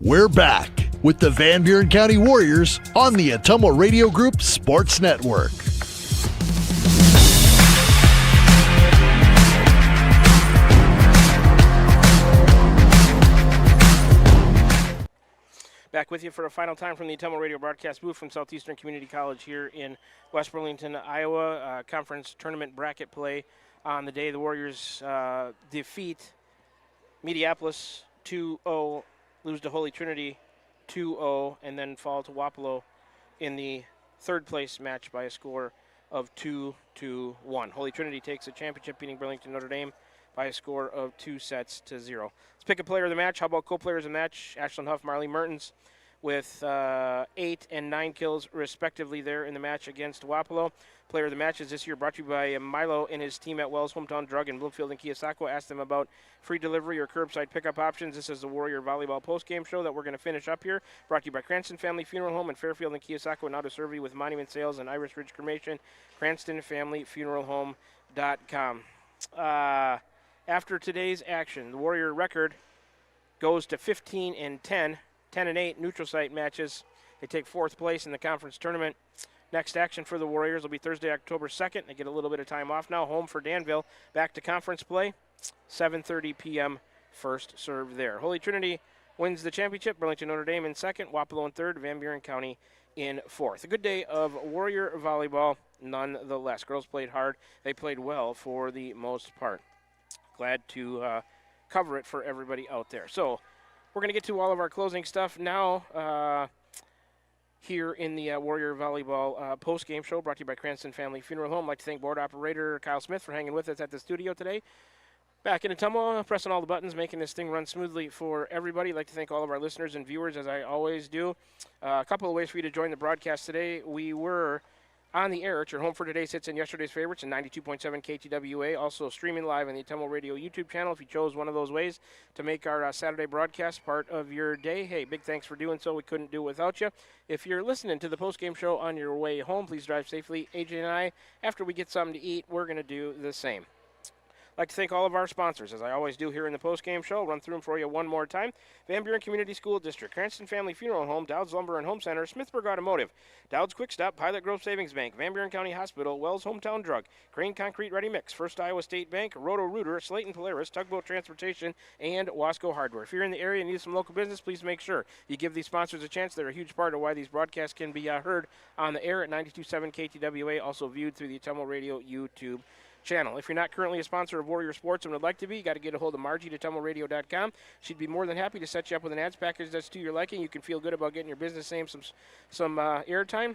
We're back with the Van Buren County Warriors on the Ottumwa Radio Group Sports Network.
Back with you for a final time from the Ottumwa Radio broadcast booth from Southeastern Community College here in West Burlington, Iowa. Conference tournament bracket play on the day. The Warriors defeat Mediapolis 2-0, lose to Holy Trinity 2-0, and then fall to Wapello in the third place match by a score of 2-1. Holy Trinity takes the championship, beating Burlington Notre Dame by a score of 2-0. Let's pick a player of the match. How about co-players of the match? Ashlyn Huff, Marley Mertens with 8 and 9 kills respectively there in the match against Wapello. Player of the match is this year brought to you by Milo and his team at Wells Hometown Drug in Bloomfield and Keosauqua. Ask them about free delivery or curbside pickup options. This is the Warrior Volleyball postgame show that we're going to finish up here. Brought to you by Cranston Family Funeral Home in Fairfield and Keosauqua. Now to serve you with Monument Sales and Iris Ridge Cremation. CranstonFamilyFuneralHome.com. After today's action, the Warrior record goes to 15 and 10, 10 and 8 neutral site matches. They take fourth place in the conference tournament. Next action for the Warriors will be Thursday, October 2nd. They get a little bit of time off now. Home for Danville. Back to conference play. 7:30 p.m. first serve there. Holy Trinity wins the championship. Burlington Notre Dame in second. Wapello in third. Van Buren County in fourth. A good day of Warrior volleyball nonetheless. Girls played hard. They played well for the most part. Glad to cover it for everybody out there. So we're going to get to all of our closing stuff now. Here in the Warrior Volleyball post-game show brought to you by Cranston Family Funeral Home. I'd like to thank board operator Kyle Smith for hanging with us at the studio today. Back in Ottumwa, pressing all the buttons, making this thing run smoothly for everybody. I'd like to thank all of our listeners and viewers, as I always do. A couple of ways for you to join the broadcast today. We were on the air at your home for today's hits and yesterday's favorites in 92.7 KTWA. Also streaming live on the Ottumwa Radio YouTube channel if you chose one of those ways to make our Saturday broadcast part of your day. Hey, big thanks for doing so. We couldn't do it without you. If you're listening to the postgame show on your way home, please drive safely. AJ and I, after we get something to eat, we're going to do the same. I'd like to thank all of our sponsors, as I always do here in the postgame show. I'll run through them for you one more time. Van Buren Community School District, Cranston Family Funeral Home, Dowd's Lumber and Home Center, Smithburg Automotive, Dowd's Quick Stop, Pilot Grove Savings Bank, Van Buren County Hospital, Wells Hometown Drug, Crane Concrete Ready Mix, First Iowa State Bank, Roto-Rooter, Slayton Polaris, Tugboat Transportation, and Wasco Hardware. If you're in the area and need some local business, please make sure you give these sponsors a chance. They're a huge part of why these broadcasts can be heard on the air at 92.7 KTWA, also viewed through the Ottumwa Radio YouTube channel. If you're not currently a sponsor of Warrior Sports and would like to be, you got to get a hold of Margie at OttumwaRadio.com. She'd be more than happy to set you up with an ads package that's to your liking. You can feel good about getting your business name some airtime.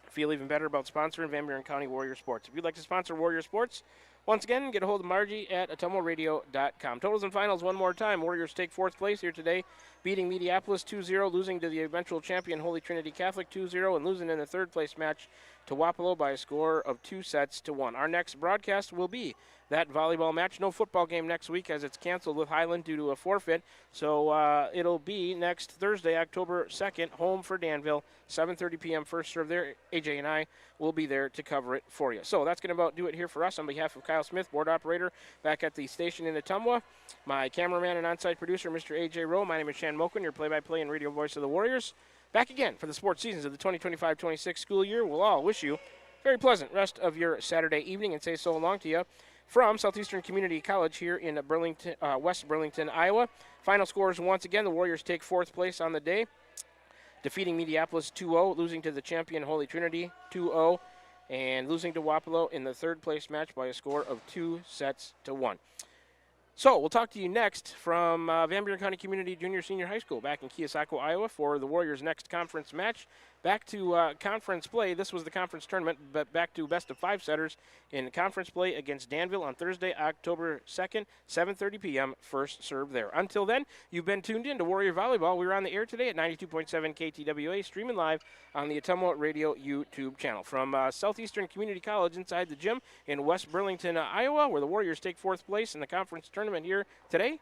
Feel even better about sponsoring Van Buren County Warrior Sports. If you'd like to sponsor Warrior Sports, once again, get a hold of Margie at OttumwaRadio.com. Totals and finals one more time. Warriors take fourth place here today, beating Mediapolis 2-0, losing to the eventual champion Holy Trinity Catholic 2-0, and losing in the third place match to Wapello by a score of 2-1. Our next broadcast will be that volleyball match. No football game next week as it's canceled with Highland due to a forfeit. So it'll be next Thursday, October 2nd, home for Danville, 7:30 p.m. first serve there. AJ and I will be there to cover it for you. So that's going to about do it here for us. On behalf of Kyle Smith, board operator back at the station in Ottumwa, my cameraman and on-site producer, Mr. AJ Rowe, my name is Shan Moken, your play-by-play and radio voice of the Warriors. Back again for the sports seasons of the 2025-26 school year. We'll all wish you a very pleasant rest of your Saturday evening and say so long to you from Southeastern Community College here in Burlington, West Burlington, Iowa. Final scores once again, the Warriors take fourth place on the day, defeating Mediapolis 2-0, losing to the champion Holy Trinity 2-0, and losing to Wapello in the third place match by a score of 2-1. So we'll talk to you next from Van Buren County Community Junior Senior High School back in Keosauqua, Iowa for the Warriors' next conference match. back to conference play. This was the conference tournament, but back to best of 5 setters in conference play against Danville on Thursday, October 2nd, 7:30 p.m. First serve there. Until then, you've been tuned in to Warrior Volleyball. We were on the air today at 92.7 KTWA, streaming live on the Ottumwa Radio YouTube channel. From Southeastern Community College inside the gym in West Burlington, Iowa, where the Warriors take 4th place in the conference tournament here today,